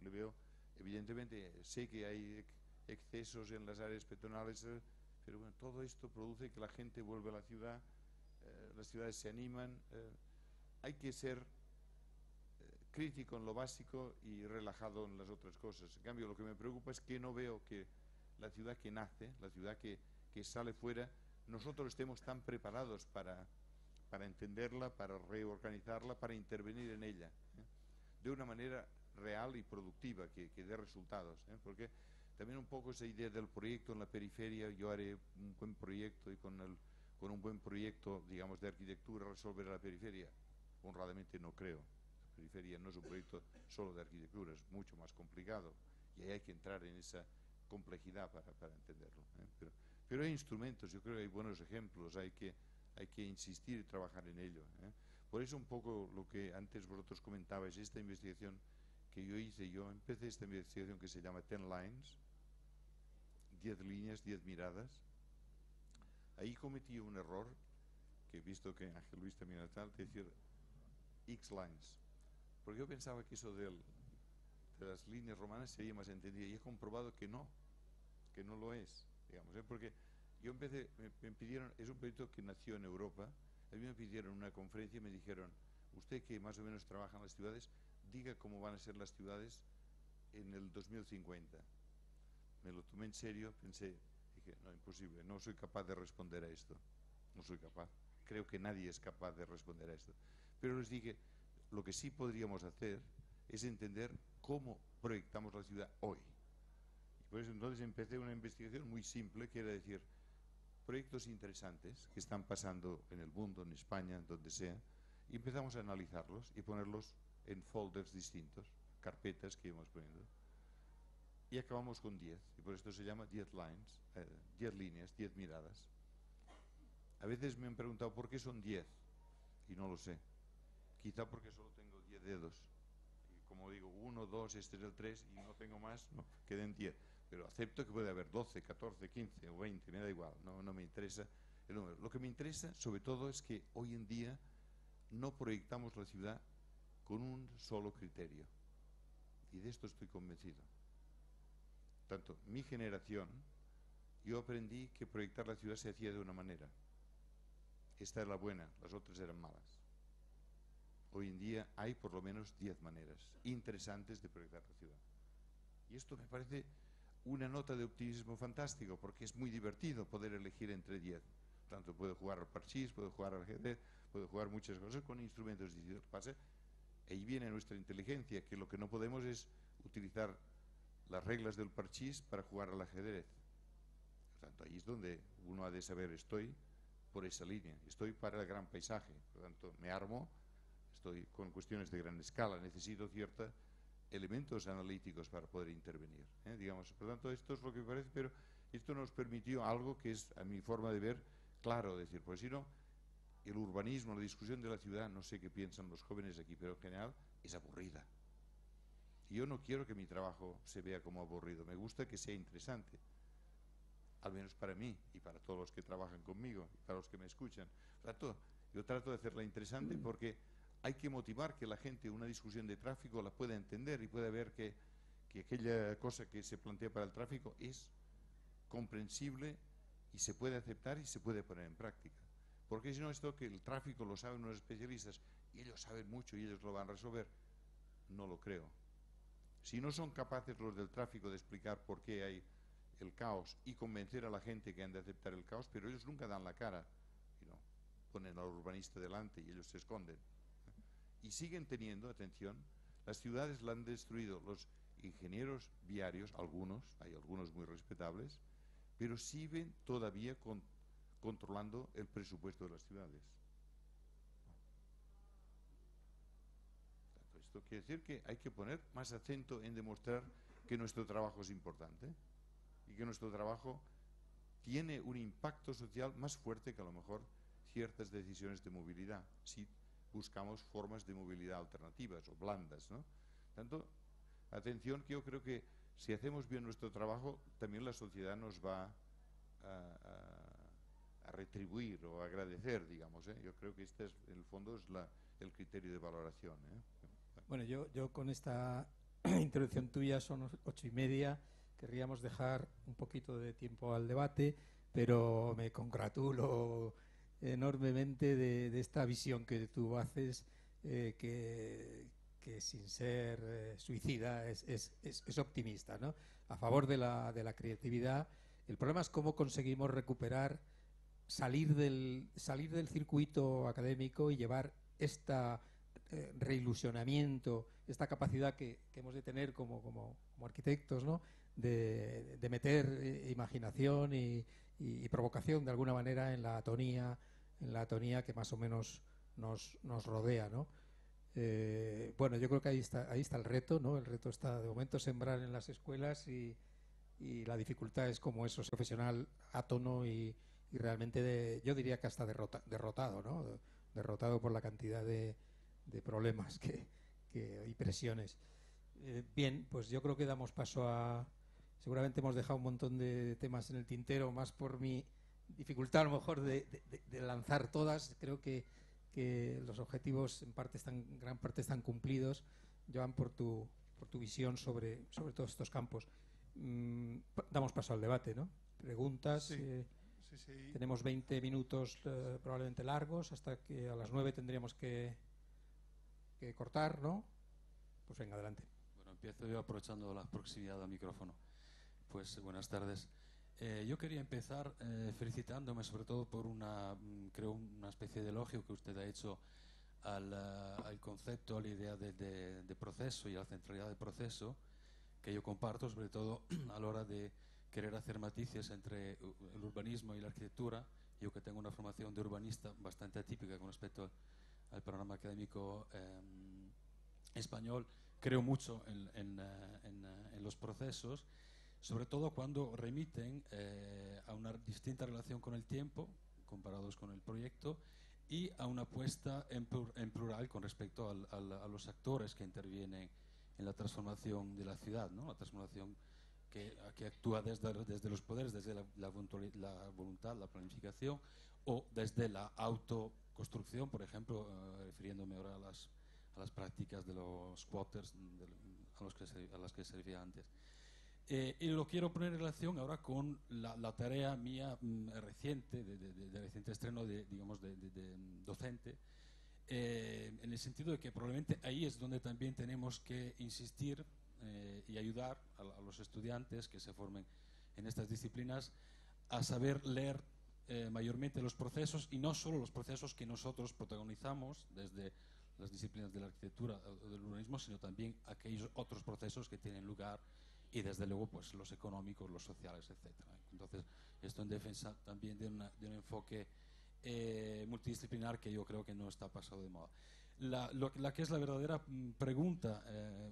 le veo, evidentemente, sé que hay excesos en las áreas peatonales, pero bueno, todo esto produce que la gente vuelva a la ciudad, las ciudades se animan. Hay que ser crítico en lo básico y relajado en las otras cosas. En cambio, lo que me preocupa es que no veo que la ciudad que nace, la ciudad que sale fuera, nosotros estemos tan preparados para entenderla, para reorganizarla, para intervenir en ella, de una manera real y productiva, que dé resultados, porque también un poco esa idea del proyecto en la periferia, yo haré un buen proyecto y con un buen proyecto, digamos, de arquitectura resolver la periferia. Honradamente no creo. La periferia no es un proyecto solo de arquitectura, es mucho más complicado y ahí hay que entrar en esa complejidad para entenderlo, pero hay instrumentos, yo creo que hay buenos ejemplos, hay que insistir y trabajar en ello. Por eso un poco lo que antes vosotros comentabais, esta investigación que yo hice, yo empecé esta investigación que se llama 10 Lines, 10 líneas, 10 miradas. Ahí cometí un error, que he visto que Ángel Luis también es tal, de decir X lines, porque yo pensaba que eso de las líneas romanas sería más entendido, y he comprobado que no lo es, digamos, porque yo empecé, me pidieron, es un proyecto que nació en Europa, a mí me pidieron una conferencia y me dijeron, usted que más o menos trabaja en las ciudades, diga cómo van a ser las ciudades en el 2050. Me lo tomé en serio, pensé, dije, no, imposible, no soy capaz de responder a esto, no soy capaz, creo que nadie es capaz de responder a esto. Pero les dije, lo que sí podríamos hacer es entender cómo proyectamos la ciudad hoy. Y por eso entonces empecé una investigación muy simple, que era decir, proyectos interesantes que están pasando en el mundo, en España, donde sea, y empezamos a analizarlos y ponerlos en folders distintos, carpetas que íbamos poniendo, y acabamos con 10, y por esto se llama 10 lines, 10 líneas, 10 miradas. A veces me han preguntado por qué son 10, y no lo sé. Quizá porque solo tengo 10 dedos, y como digo, 1, 2, este es el 3, y no tengo más, no, queden 10. Pero acepto que puede haber 12, 14, 15 o 20, me da igual, no me interesa el número. Lo que me interesa, sobre todo, es que hoy en día no proyectamos la ciudad con un solo criterio. Y de esto estoy convencido. Tanto mi generación, yo aprendí que proyectar la ciudad se hacía de una manera. Esta es la buena, las otras eran malas. Hoy en día hay por lo menos 10 maneras interesantes de proyectar la ciudad. Y esto me parece una nota de optimismo fantástico, porque es muy divertido poder elegir entre 10. Tanto puedo jugar al parchís, puedo jugar al ajedrez, puedo jugar muchas cosas con instrumentos distintos. Pasa, ahí viene nuestra inteligencia, que lo que no podemos es utilizar las reglas del parchís para jugar al ajedrez. Por tanto, ahí es donde uno ha de saber, estoy por esa línea, estoy para el gran paisaje, por tanto, me armo, estoy con cuestiones de gran escala, necesito ciertos elementos analíticos para poder intervenir, digamos. Por tanto, esto es lo que me parece, pero esto nos permitió algo que es, a mi forma de ver, claro, decir, pues si no, el urbanismo, la discusión de la ciudad, no sé qué piensan los jóvenes aquí, pero en general es aburrida. Y yo no quiero que mi trabajo se vea como aburrido, me gusta que sea interesante, al menos para mí y para todos los que trabajan conmigo y para los que me escuchan. Por tanto, yo trato de hacerla interesante porque hay que motivar que la gente una discusión de tráfico la pueda entender y pueda ver que aquella cosa que se plantea para el tráfico es comprensible y se puede aceptar y se puede poner en práctica. Porque si no, esto que el tráfico lo saben los especialistas y ellos saben mucho y ellos lo van a resolver, no lo creo. Si no son capaces los del tráfico de explicar por qué hay el caos y convencer a la gente que han de aceptar el caos, pero ellos nunca dan la cara, ponen al urbanista delante y ellos se esconden. Y siguen teniendo, atención, las ciudades la han destruido los ingenieros viarios, hay algunos muy respetables, pero siguen todavía controlando el presupuesto de las ciudades. Esto quiere decir que hay que poner más acento en demostrar que nuestro trabajo es importante y que nuestro trabajo tiene un impacto social más fuerte que a lo mejor ciertas decisiones de movilidad, si buscamos formas de movilidad alternativas o blandas, ¿no? Tanto, atención, que yo creo que si hacemos bien nuestro trabajo, también la sociedad nos va a retribuir o a agradecer, digamos. Yo creo que este es, en el fondo, es el criterio de valoración. Bueno, yo con esta intervención tuya, son 8:30, querríamos dejar un poquito de tiempo al debate, pero me congratulo enormemente de esta visión que tú haces, que sin ser suicida es optimista, ¿no? A favor de la creatividad. El problema es cómo conseguimos recuperar, salir del circuito académico y llevar esta reilusionamiento, esta capacidad que hemos de tener como arquitectos, ¿no? de meter imaginación y provocación de alguna manera en la atonía que más o menos nos rodea, ¿no? Bueno, yo creo que ahí está el reto, ¿no? El reto está de momento sembrar en las escuelas y la dificultad es como eso, profesional átono y realmente yo diría que hasta derrotado, ¿no? Derrotado por la cantidad de problemas y presiones. Bien, pues yo creo que damos paso a... Seguramente hemos dejado un montón de temas en el tintero, más por mi dificultad a lo mejor de lanzar todas. Creo que los objetivos en gran parte están cumplidos, Joan, por tu visión sobre todos estos campos. Damos paso al debate, ¿no? Preguntas. Sí. Tenemos 20 minutos probablemente largos, hasta que a las 9 tendríamos que cortar, ¿no? Pues venga, adelante. Bueno, empiezo yo aprovechando la proximidad al micrófono. Pues buenas tardes. Yo quería empezar felicitándome sobre todo por creo una especie de elogio que usted ha hecho al concepto, a la idea de proceso y a la centralidad del proceso, que yo comparto, sobre todo a la hora de querer hacer matices entre el urbanismo y la arquitectura. Yo, que tengo una formación de urbanista bastante atípica con respecto al panorama académico español, creo mucho en los procesos, sobre todo cuando remiten a una distinta relación con el tiempo, comparados con el proyecto, y a una apuesta en plural con respecto a los actores que intervienen en la transformación de la ciudad, ¿no? La transformación que actúa desde los poderes, desde la voluntad, la planificación, o desde la autoconstrucción, por ejemplo, refiriéndome ahora a las prácticas de los squatters a las que se refería antes. Y lo quiero poner en relación ahora con la tarea mía reciente, de reciente estreno de docente, en el sentido de que probablemente ahí es donde también tenemos que insistir y ayudar a los estudiantes que se formen en estas disciplinas a saber leer mayormente los procesos, y no solo los procesos que nosotros protagonizamos desde las disciplinas de la arquitectura o del urbanismo, sino también aquellos otros procesos que tienen lugar, y desde luego pues los económicos, los sociales, etcétera. Entonces, esto en defensa también de un enfoque multidisciplinar que yo creo que no está pasado de moda. La que es la verdadera pregunta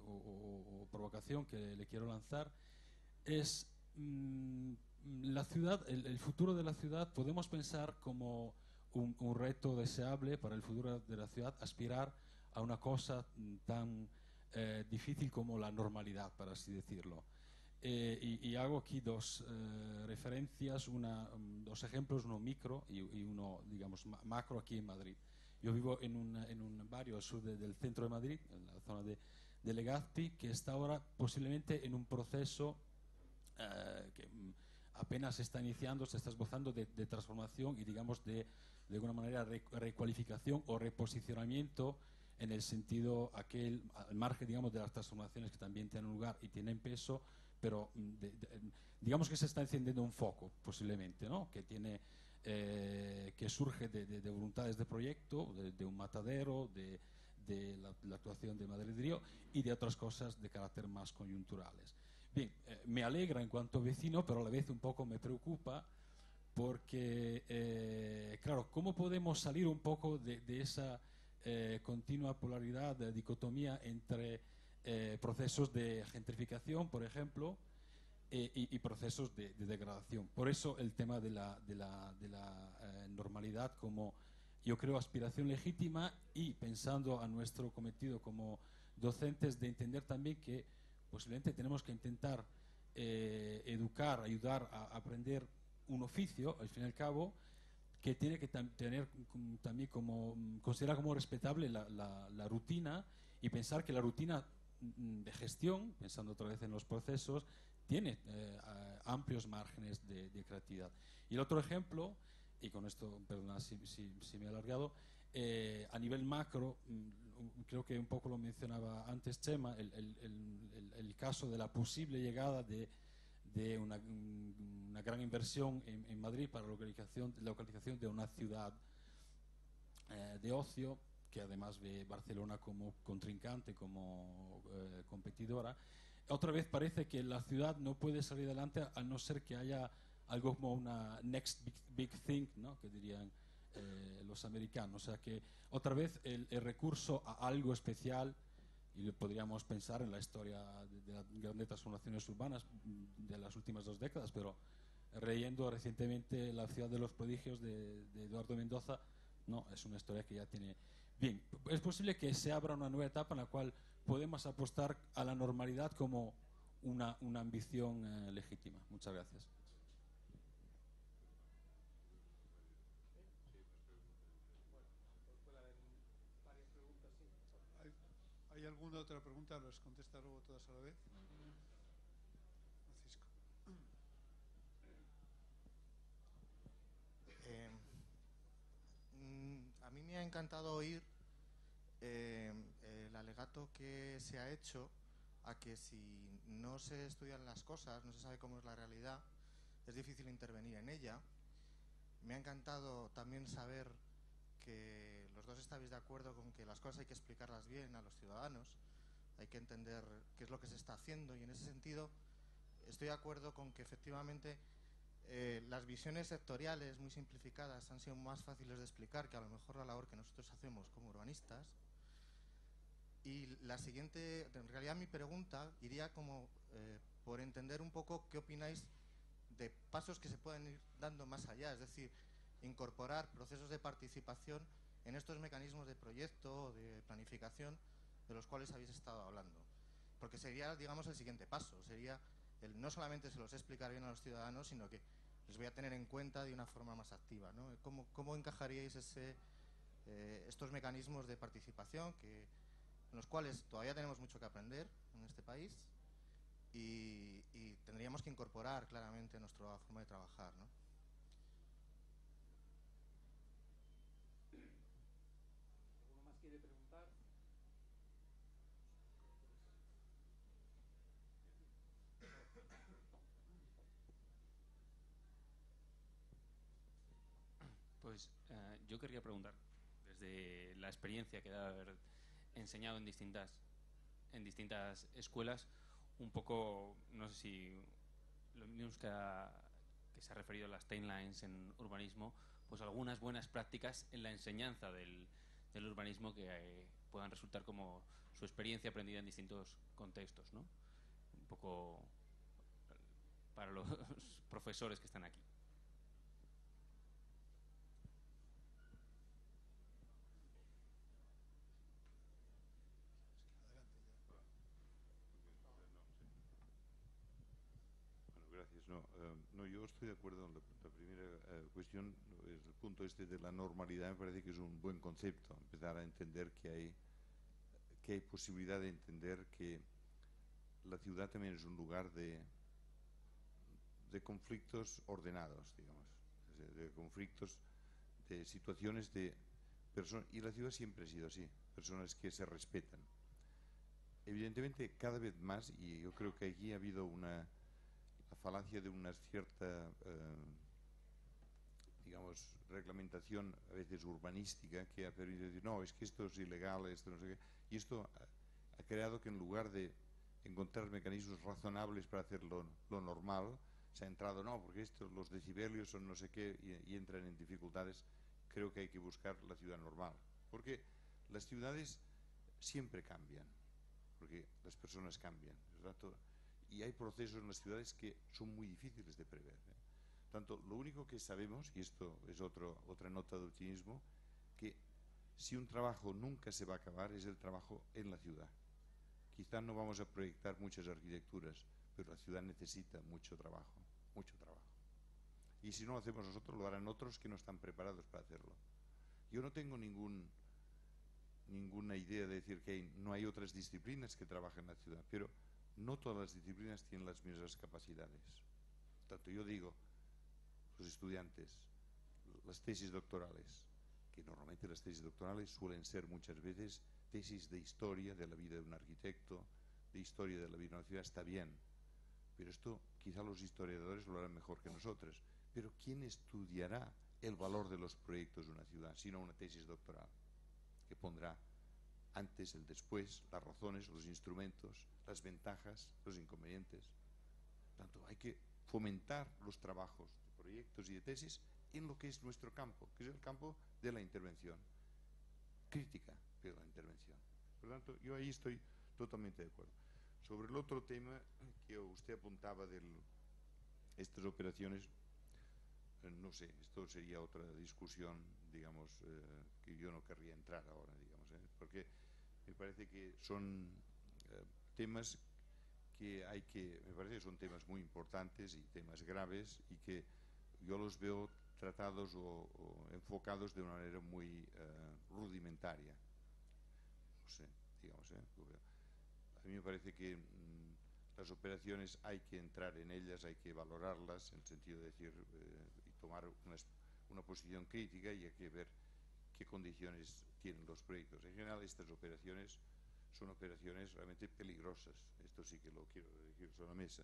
o provocación que le quiero lanzar es la ciudad, el futuro de la ciudad. Podemos pensar como un reto deseable para el futuro de la ciudad, aspirar a una cosa tan difícil como la normalidad, para así decirlo. Y hago aquí dos referencias, dos ejemplos, uno micro y uno, digamos, macro aquí en Madrid. Yo vivo en un barrio al sur del centro de Madrid, en la zona de Legazpi, que está ahora posiblemente en un proceso que apenas se está iniciando, se está esbozando de transformación y, digamos, de alguna manera recualificación o reposicionamiento, en el sentido al margen, digamos, de las transformaciones que también tienen lugar y tienen peso, pero digamos que se está encendiendo un foco posiblemente, ¿no? Que surge de voluntades de proyecto, de un matadero, de la actuación de Madrid Río y de otras cosas de carácter más coyunturales. Bien, me alegra en cuanto vecino, pero a la vez un poco me preocupa, porque, claro, ¿cómo podemos salir un poco de esa continua polaridad, de dicotomía entre procesos de gentrificación, por ejemplo, y procesos de degradación? Por eso el tema de la normalidad como, yo creo, aspiración legítima, y pensando a nuestro cometido como docentes de entender también que posiblemente tenemos que intentar educar, ayudar a aprender un oficio, al fin y al cabo, que tiene que tener también considerar como respetable la rutina y pensar que la rutina de gestión, pensando otra vez en los procesos, tiene amplios márgenes de creatividad. Y el otro ejemplo, y con esto, perdona si me he alargado, a nivel macro, creo que un poco lo mencionaba antes Chema, el caso de la posible llegada de una gran inversión en Madrid para la localización de una ciudad de ocio, que además ve Barcelona como contrincante, como competidora. Otra vez parece que la ciudad no puede salir adelante a no ser que haya algo como una next big thing, ¿no?, que dirían los americanos. O sea que otra vez el recurso a algo especial, y podríamos pensar en la historia de las grandes transformaciones urbanas de las últimas 2 décadas, pero leyendo recientemente La ciudad de los prodigios de Eduardo Mendoza, no, es una historia que ya tiene... Bien, es posible que se abra una nueva etapa en la cual podemos apostar a la normalidad como una ambición legítima. Muchas gracias. ¿Hay alguna otra pregunta? ¿Las contesta luego todas a la vez? Francisco. A mí me ha encantado oír el alegato que se ha hecho a que si no se estudian las cosas, no se sabe cómo es la realidad, es difícil intervenir en ella. Me ha encantado también saber que los dos estáis de acuerdo con que las cosas hay que explicarlas bien a los ciudadanos, hay que entender qué es lo que se está haciendo, y en ese sentido estoy de acuerdo con que efectivamente las visiones sectoriales muy simplificadas han sido más fáciles de explicar que a lo mejor la labor que nosotros hacemos como urbanistas. Y la siguiente, en realidad mi pregunta iría como por entender un poco qué opináis de pasos que se pueden ir dando más allá, es decir, incorporar procesos de participación en estos mecanismos de proyecto, de planificación, de los cuales habéis estado hablando. Porque sería, digamos, el siguiente paso, sería no solamente se los explicar bien a los ciudadanos, sino que les voy a tener en cuenta de una forma más activa, ¿no? ¿Cómo encajaríais estos mecanismos de participación en los cuales todavía tenemos mucho que aprender en este país y tendríamos que incorporar claramente nuestra forma de trabajar, ¿no? ¿Alguno más quiere preguntar? Pues yo quería preguntar, desde la experiencia que debe haber enseñado en distintas escuelas, un poco, no sé si lo mismo que se ha referido a las timelines en urbanismo, pues algunas buenas prácticas en la enseñanza del urbanismo que puedan resultar como su experiencia aprendida en distintos contextos, ¿no? Un poco para los profesores que están aquí. No, yo estoy de acuerdo en la primera cuestión, es el punto de la normalidad. Me parece que es un buen concepto, empezar a entender que hay posibilidad de entender que la ciudad también es un lugar de conflictos ordenados, digamos, de conflictos, de situaciones de personas, y la ciudad siempre ha sido así, personas que se respetan. Evidentemente cada vez más, y yo creo que aquí ha habido la falacia de una cierta digamos, reglamentación a veces urbanística que ha permitido decir, no, es que esto es ilegal, esto no sé qué, y esto ha creado que en lugar de encontrar mecanismos razonables para hacer lo normal, se ha entrado, no, porque los decibelios son no sé qué, y entran en dificultades. Creo que hay que buscar la ciudad normal, porque las ciudades siempre cambian, porque las personas cambian, ¿verdad? Y hay procesos en las ciudades que son muy difíciles de prever, ¿eh? Tanto, lo único que sabemos, y esto es otra nota de optimismo, que si un trabajo nunca se va a acabar es el trabajo en la ciudad. Quizá no vamos a proyectar muchas arquitecturas, pero la ciudad necesita mucho trabajo, mucho trabajo. Y si no lo hacemos nosotros, lo harán otros que no están preparados para hacerlo. Yo no tengo ninguna idea de decir que no hay otras disciplinas que trabajan en la ciudad, pero no todas las disciplinas tienen las mismas capacidades. Tanto yo digo, los estudiantes, las tesis doctorales, que normalmente las tesis doctorales suelen ser muchas veces tesis de historia de la vida de un arquitecto, de historia de la vida de una ciudad, está bien, pero esto quizá los historiadores lo harán mejor que nosotros. Pero ¿quién estudiará el valor de los proyectos de una ciudad, sino una tesis doctoral, que pondrá antes, el después, las razones, los instrumentos, las ventajas, los inconvenientes? Tanto hay que fomentar los trabajos de proyectos y de tesis en lo que es nuestro campo, que es el campo de la intervención crítica, pero la intervención. Por lo tanto, yo ahí estoy totalmente de acuerdo. Sobre el otro tema que usted apuntaba de estas operaciones, no sé, esto sería otra discusión, digamos, que yo no querría entrar ahora, digamos, porque me parece que son temas que me parece que son temas muy importantes y temas graves, y que yo los veo tratados o enfocados de una manera muy rudimentaria. No sé, digamos, a mí me parece que las operaciones hay que entrar en ellas, hay que valorarlas, en el sentido de decir, y tomar una posición crítica, y hay que ver qué condiciones tienen los proyectos. En general, estas operaciones son operaciones realmente peligrosas. Esto sí que lo quiero decir sobre la mesa.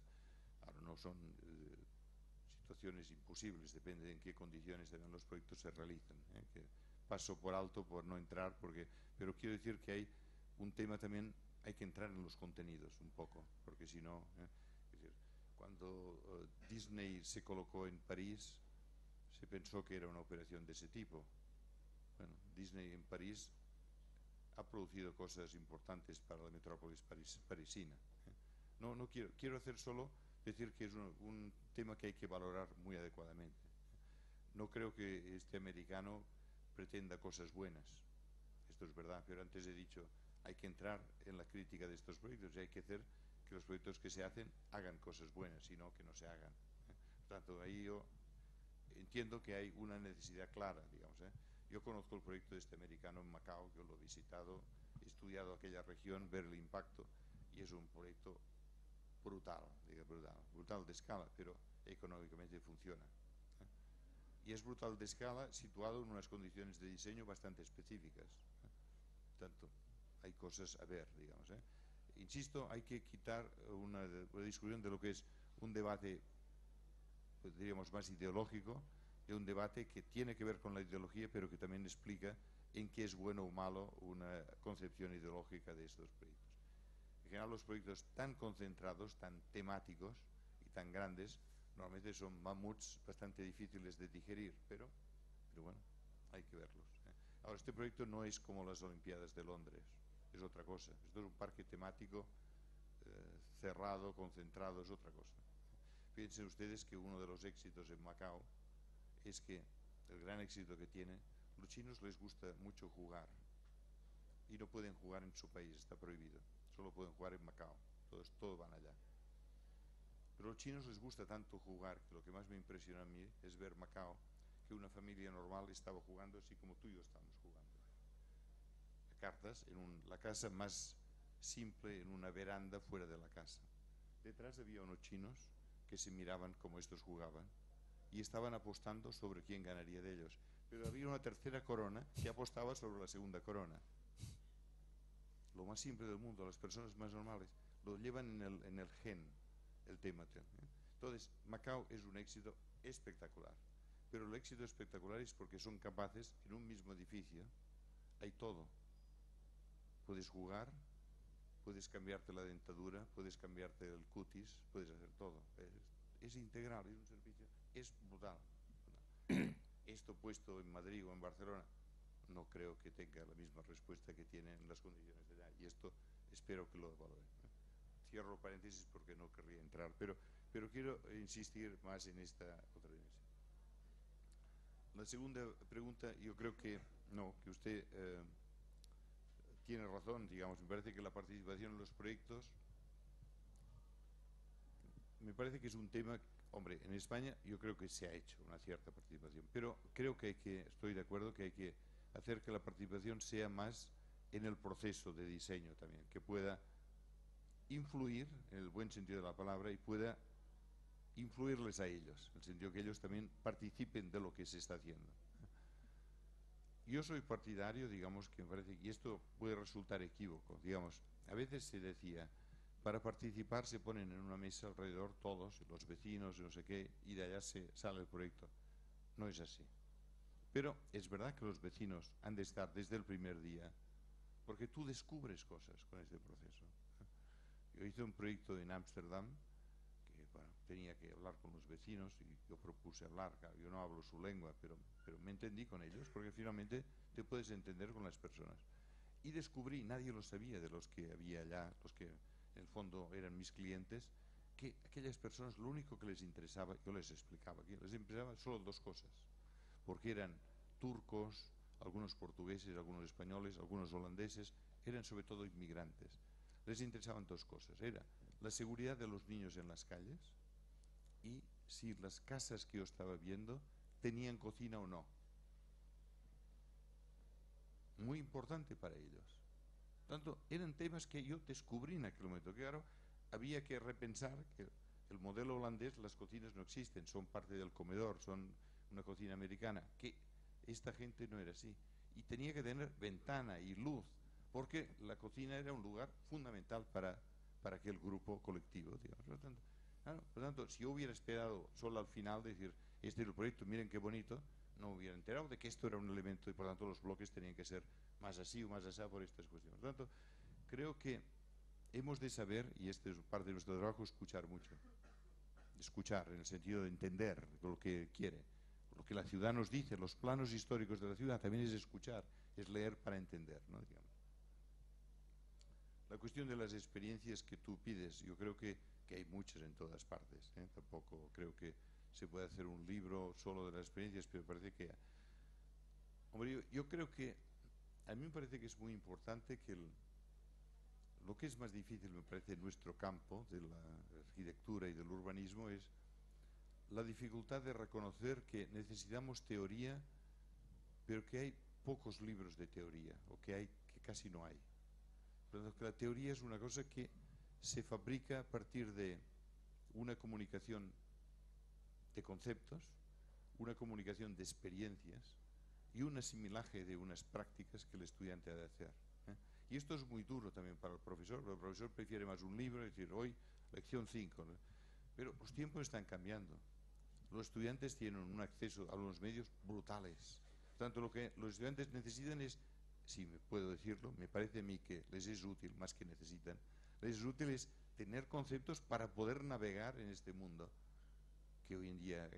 Ahora, no son situaciones imposibles, depende de en qué condiciones también los proyectos se realizan, que paso por alto por no entrar, pero quiero decir que hay un tema también, hay que entrar en los contenidos un poco, porque si no, es decir, cuando Disney se colocó en París, se pensó que era una operación de ese tipo. Bueno, Disney en París ha producido cosas importantes para la metrópolis parisina. No quiero hacer solo decir que es un tema que hay que valorar muy adecuadamente. No creo que este americano pretenda cosas buenas, esto es verdad, pero antes he dicho, hay que entrar en la crítica de estos proyectos y hay que hacer que los proyectos que se hacen hagan cosas buenas, y no que no se hagan. Por tanto, ahí yo entiendo que hay una necesidad clara, digamos. Yo conozco el proyecto de este americano en Macao, yo lo he visitado, he estudiado aquella región, ver el impacto, y es un proyecto brutal de escala, pero económicamente funciona. Y es brutal de escala, situado en unas condiciones de diseño bastante específicas. Tanto hay cosas a ver, digamos. Insisto, hay que quitar una discusión de lo que es un debate, pues diríamos, más ideológico, de un debate que tiene que ver con la ideología, pero que también explica en qué es bueno o malo una concepción ideológica de estos proyectos. En general, los proyectos tan concentrados, tan temáticos y tan grandes, normalmente son mamuts bastante difíciles de digerir, pero bueno, hay que verlos. Ahora, este proyecto no es como las Olimpiadas de Londres, es otra cosa. Esto es un parque temático cerrado, concentrado, es otra cosa. Piensen ustedes que uno de los éxitos en Macao es que el gran éxito que tiene, los chinos les gusta mucho jugar, y no pueden jugar en su país, está prohibido, solo pueden jugar en Macao, todos van allá. Pero a los chinos les gusta tanto jugar, que lo que más me impresiona a mí es ver Macao, que una familia normal estaba jugando así como tú y yo estamos jugando. A cartas, en la casa más simple, en una veranda fuera de la casa. Detrás había unos chinos que se miraban como estos jugaban, y estaban apostando sobre quién ganaría de ellos. Pero había una tercera corona que apostaba sobre la segunda corona. Lo más simple del mundo, las personas más normales lo llevan en el gen, el tema. Entonces, Macao es un éxito espectacular, pero el éxito espectacular es porque son capaces, en un mismo edificio hay todo. Puedes jugar, puedes cambiarte la dentadura, puedes cambiarte el cutis, puedes hacer todo. Es integral, es un servicio, es brutal. Esto puesto en Madrid o en Barcelona, no creo que tenga la misma respuesta que tiene en las condiciones de allá, y esto espero que lo valoren. Cierro paréntesis porque no querría entrar, pero quiero insistir más en esta otra dimensión. La segunda pregunta, yo creo que no, que usted tiene razón, digamos. Me parece que la participación en los proyectos, me parece que es un tema, hombre, en España yo creo que se ha hecho una cierta participación, pero creo que estoy de acuerdo que hay que hacer que la participación sea más en el proceso de diseño también, que pueda influir en el buen sentido de la palabra y pueda influirles a ellos, en el sentido que ellos también participen de lo que se está haciendo. Yo soy partidario, digamos, que me parece, y esto puede resultar equívoco, digamos, a veces se decía, para participar se ponen en una mesa alrededor todos, los vecinos, no sé qué, y de allá se sale el proyecto. No es así. Pero es verdad que los vecinos han de estar desde el primer día, porque tú descubres cosas con este proceso. Yo hice un proyecto en Ámsterdam, que bueno, tenía que hablar con los vecinos, y yo propuse hablar, claro, yo no hablo su lengua, pero me entendí con ellos, porque finalmente te puedes entender con las personas. Y descubrí, nadie lo sabía de los que había allá, los que en el fondo eran mis clientes, que aquellas personas lo único que les interesaba, yo les explicaba, que les interesaba solo dos cosas, porque eran turcos, algunos portugueses, algunos españoles, algunos holandeses, eran sobre todo inmigrantes. Les interesaban dos cosas, era la seguridad de los niños en las calles y si las casas que yo estaba viendo tenían cocina o no. Muy importante para ellos. Tanto eran temas que yo descubrí en aquel momento, que claro, había que repensar que el modelo holandés, las cocinas no existen, son parte del comedor, son una cocina americana, que esta gente no era así. Y tenía que tener ventana y luz, porque la cocina era un lugar fundamental para aquel grupo colectivo, digamos. Por lo tanto, si yo hubiera esperado solo al final decir, este es el proyecto, miren qué bonito, no me hubiera enterado de que esto era un elemento y por lo tanto los bloques tenían que ser más así o más así por estas cuestiones. Por lo tanto, creo que hemos de saber, y este es parte de nuestro trabajo, escuchar mucho. Escuchar en el sentido de entender lo que quiere, lo que la ciudad nos dice, los planos históricos de la ciudad, también es escuchar, es leer para entender, ¿no? Digamos. La cuestión de las experiencias que tú pides, yo creo que hay muchas en todas partes, ¿eh? Tampoco creo que se puede hacer un libro solo de las experiencias, pero parece que... Hombre, yo creo que a mí me parece que es muy importante que lo que es más difícil, me parece, en nuestro campo de la arquitectura y del urbanismo es la dificultad de reconocer que necesitamos teoría, pero que hay pocos libros de teoría, o que casi no hay. Pero que la teoría es una cosa que se fabrica a partir de una comunicación de conceptos, una comunicación de experiencias y un asimilaje de unas prácticas que el estudiante ha de hacer, ¿eh? Y esto es muy duro también para el profesor, porque el profesor prefiere más un libro, es decir, hoy lección 5, ¿no? Pero los tiempos están cambiando. Los estudiantes tienen un acceso a los medios brutales. Tanto lo que los estudiantes necesitan es, si me puedo decirlo, me parece a mí que les es útil, más que necesitan, les es útil es tener conceptos para poder navegar en este mundo, que hoy en día,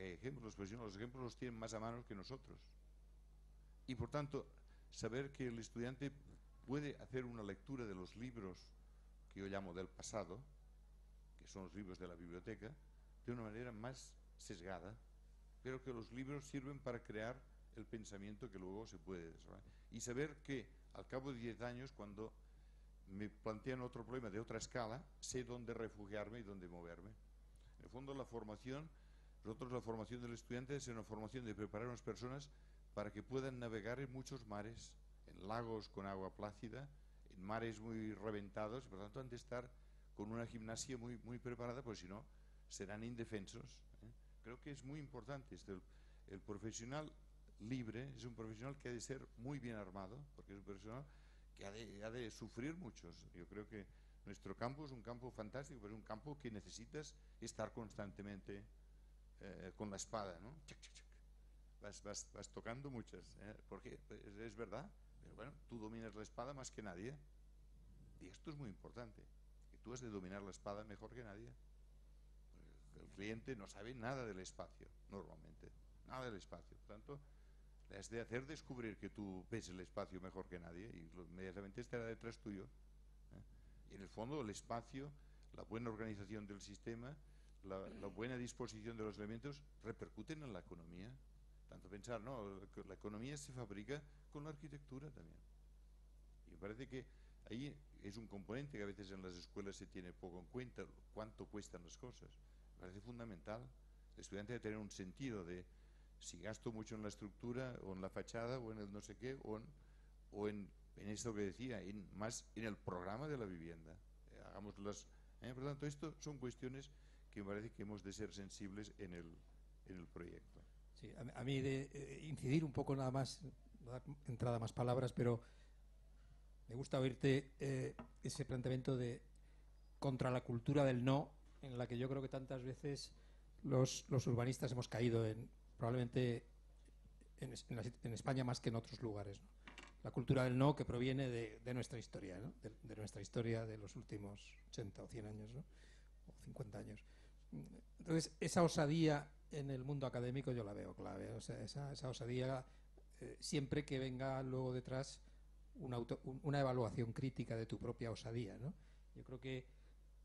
los ejemplos los tienen más a mano que nosotros. Y por tanto, saber que el estudiante puede hacer una lectura de los libros que yo llamo del pasado, que son los libros de la biblioteca, de una manera más sesgada, pero que los libros sirven para crear el pensamiento que luego se puede desarrollar. Y saber que al cabo de 10 años, cuando me plantean otro problema de otra escala, sé dónde refugiarme y dónde moverme. En el fondo, la formación del estudiante es una formación de preparar a las personas para que puedan navegar en muchos mares, en lagos con agua plácida, en mares muy reventados, y por lo tanto han de estar con una gimnasia muy, muy preparada, porque si no serán indefensos, ¿eh? Creo que es muy importante esto. El profesional libre es un profesional que ha de ser muy bien armado, porque es un profesional que ha de sufrir mucho. Yo creo que nuestro campo es un campo fantástico, pero es un campo que necesitas estar constantemente con la espada, ¿no? Chac, chac, chac. Vas tocando muchas, porque es verdad, pero bueno, tú dominas la espada más que nadie, y esto es muy importante, que tú has de dominar la espada mejor que nadie. El cliente no sabe nada del espacio, normalmente, nada del espacio, por tanto, le has de hacer descubrir que tú ves el espacio mejor que nadie y inmediatamente estará detrás tuyo, ¿eh? Y en el fondo el espacio, la buena organización del sistema, la buena disposición de los elementos repercuten en la economía. Tanto pensar, ¿no? La economía se fabrica con la arquitectura también. Y me parece que ahí es un componente que a veces en las escuelas se tiene poco en cuenta, cuánto cuestan las cosas. Me parece fundamental. El estudiante debe tener un sentido de si gasto mucho en la estructura o en la fachada o en el no sé qué o en esto que decía, más en el programa de la vivienda. Hagámoslas. Por lo tanto, esto son cuestiones que me parece que hemos de ser sensibles en el proyecto. Sí, a mí de incidir un poco nada más, no dar entrada a más palabras, pero me gusta oírte ese planteamiento de contra la cultura del no, en la que yo creo que tantas veces los urbanistas hemos caído probablemente en España más que en otros lugares, ¿no? La cultura del no que proviene de nuestra historia, ¿no? de nuestra historia de los últimos 80 o 100 años, ¿no? O 50 años. Entonces, esa osadía en el mundo académico yo la veo clave, o sea, esa osadía, siempre que venga luego detrás una evaluación crítica de tu propia osadía, ¿no? Yo creo que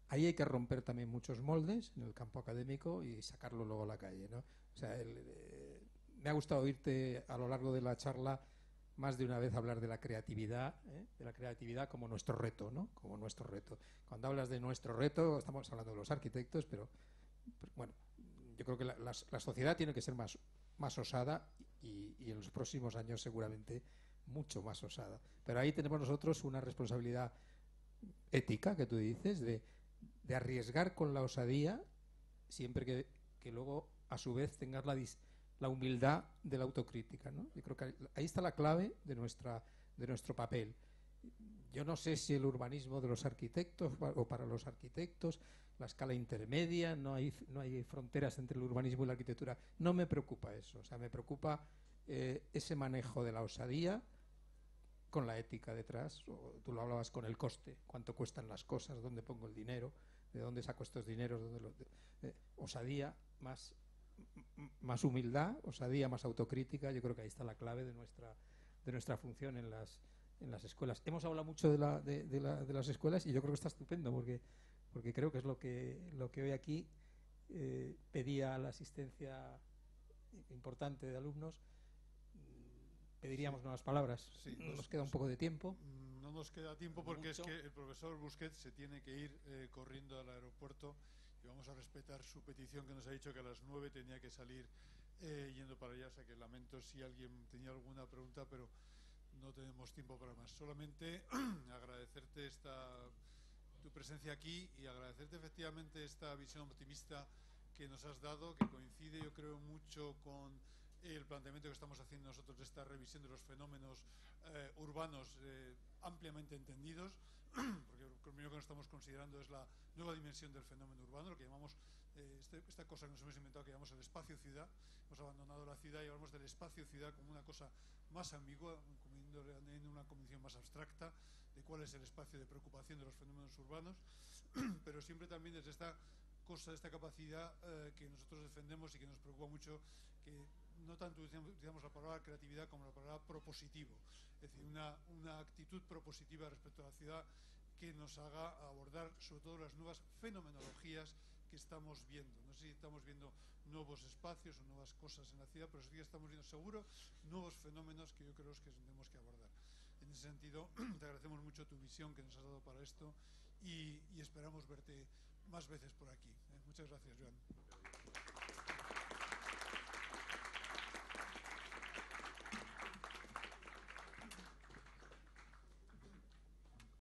ahí hay que romper también muchos moldes en el campo académico y sacarlo luego a la calle, ¿no? O sea, me ha gustado oírte a lo largo de la charla más de una vez hablar de la creatividad como nuestro reto, ¿no? Como nuestro reto. Cuando hablas de nuestro reto, estamos hablando de los arquitectos, pero bueno, yo creo que la sociedad tiene que ser más osada y en los próximos años seguramente mucho más osada. Pero ahí tenemos nosotros una responsabilidad ética, que tú dices, de arriesgar con la osadía, siempre que luego a su vez tengas la humildad de la autocrítica, ¿no? Yo creo que ahí está la clave de nuestro papel. Yo no sé si el urbanismo de los arquitectos o para los arquitectos, la escala intermedia, no hay fronteras entre el urbanismo y la arquitectura. No me preocupa eso, o sea, me preocupa ese manejo de la osadía con la ética detrás. Tú lo hablabas con el coste, cuánto cuestan las cosas, dónde pongo el dinero, de dónde saco estos dineros, osadía más humildad, osadía más autocrítica. Yo creo que ahí está la clave de nuestra función en las escuelas. Hemos hablado mucho de las escuelas y yo creo que está estupendo porque creo que es lo que hoy aquí pedía la asistencia importante de alumnos. Pediríamos nuevas palabras. Sí, nos queda un poco de tiempo. No nos queda tiempo porque Mucho. es que el profesor Busquets se tiene que ir corriendo al aeropuerto y vamos a respetar su petición, que nos ha dicho que a las 9 tenía que salir yendo para allá. O sea que lamento si alguien tenía alguna pregunta, pero no tenemos tiempo para más. Solamente agradecerte tu presencia aquí y agradecerte efectivamente esta visión optimista que nos has dado, que coincide, yo creo, mucho con el planteamiento que estamos haciendo nosotros de esta revisión de los fenómenos urbanos ampliamente entendidos, porque lo primero que nos estamos considerando es la nueva dimensión del fenómeno urbano, lo que llamamos esta cosa que nos hemos inventado, que llamamos el espacio-ciudad. Hemos abandonado la ciudad y hablamos del espacio-ciudad como una cosa más ambigua, en una condición más abstracta de cuál es el espacio de preocupación de los fenómenos urbanos, pero siempre también desde esta capacidad que nosotros defendemos y que nos preocupa mucho, que no tanto utilizamos la palabra creatividad como la palabra propositivo, es decir, una actitud propositiva respecto a la ciudad que nos haga abordar sobre todo las nuevas fenomenologías que estamos viendo. No sé si estamos viendo nuevos espacios o nuevas cosas en la ciudad, pero sí que estamos viendo seguro nuevos fenómenos que yo creo que tenemos que abordar. En ese sentido, te agradecemos mucho tu visión que nos has dado para esto y esperamos verte más veces por aquí. Muchas gracias, Joan.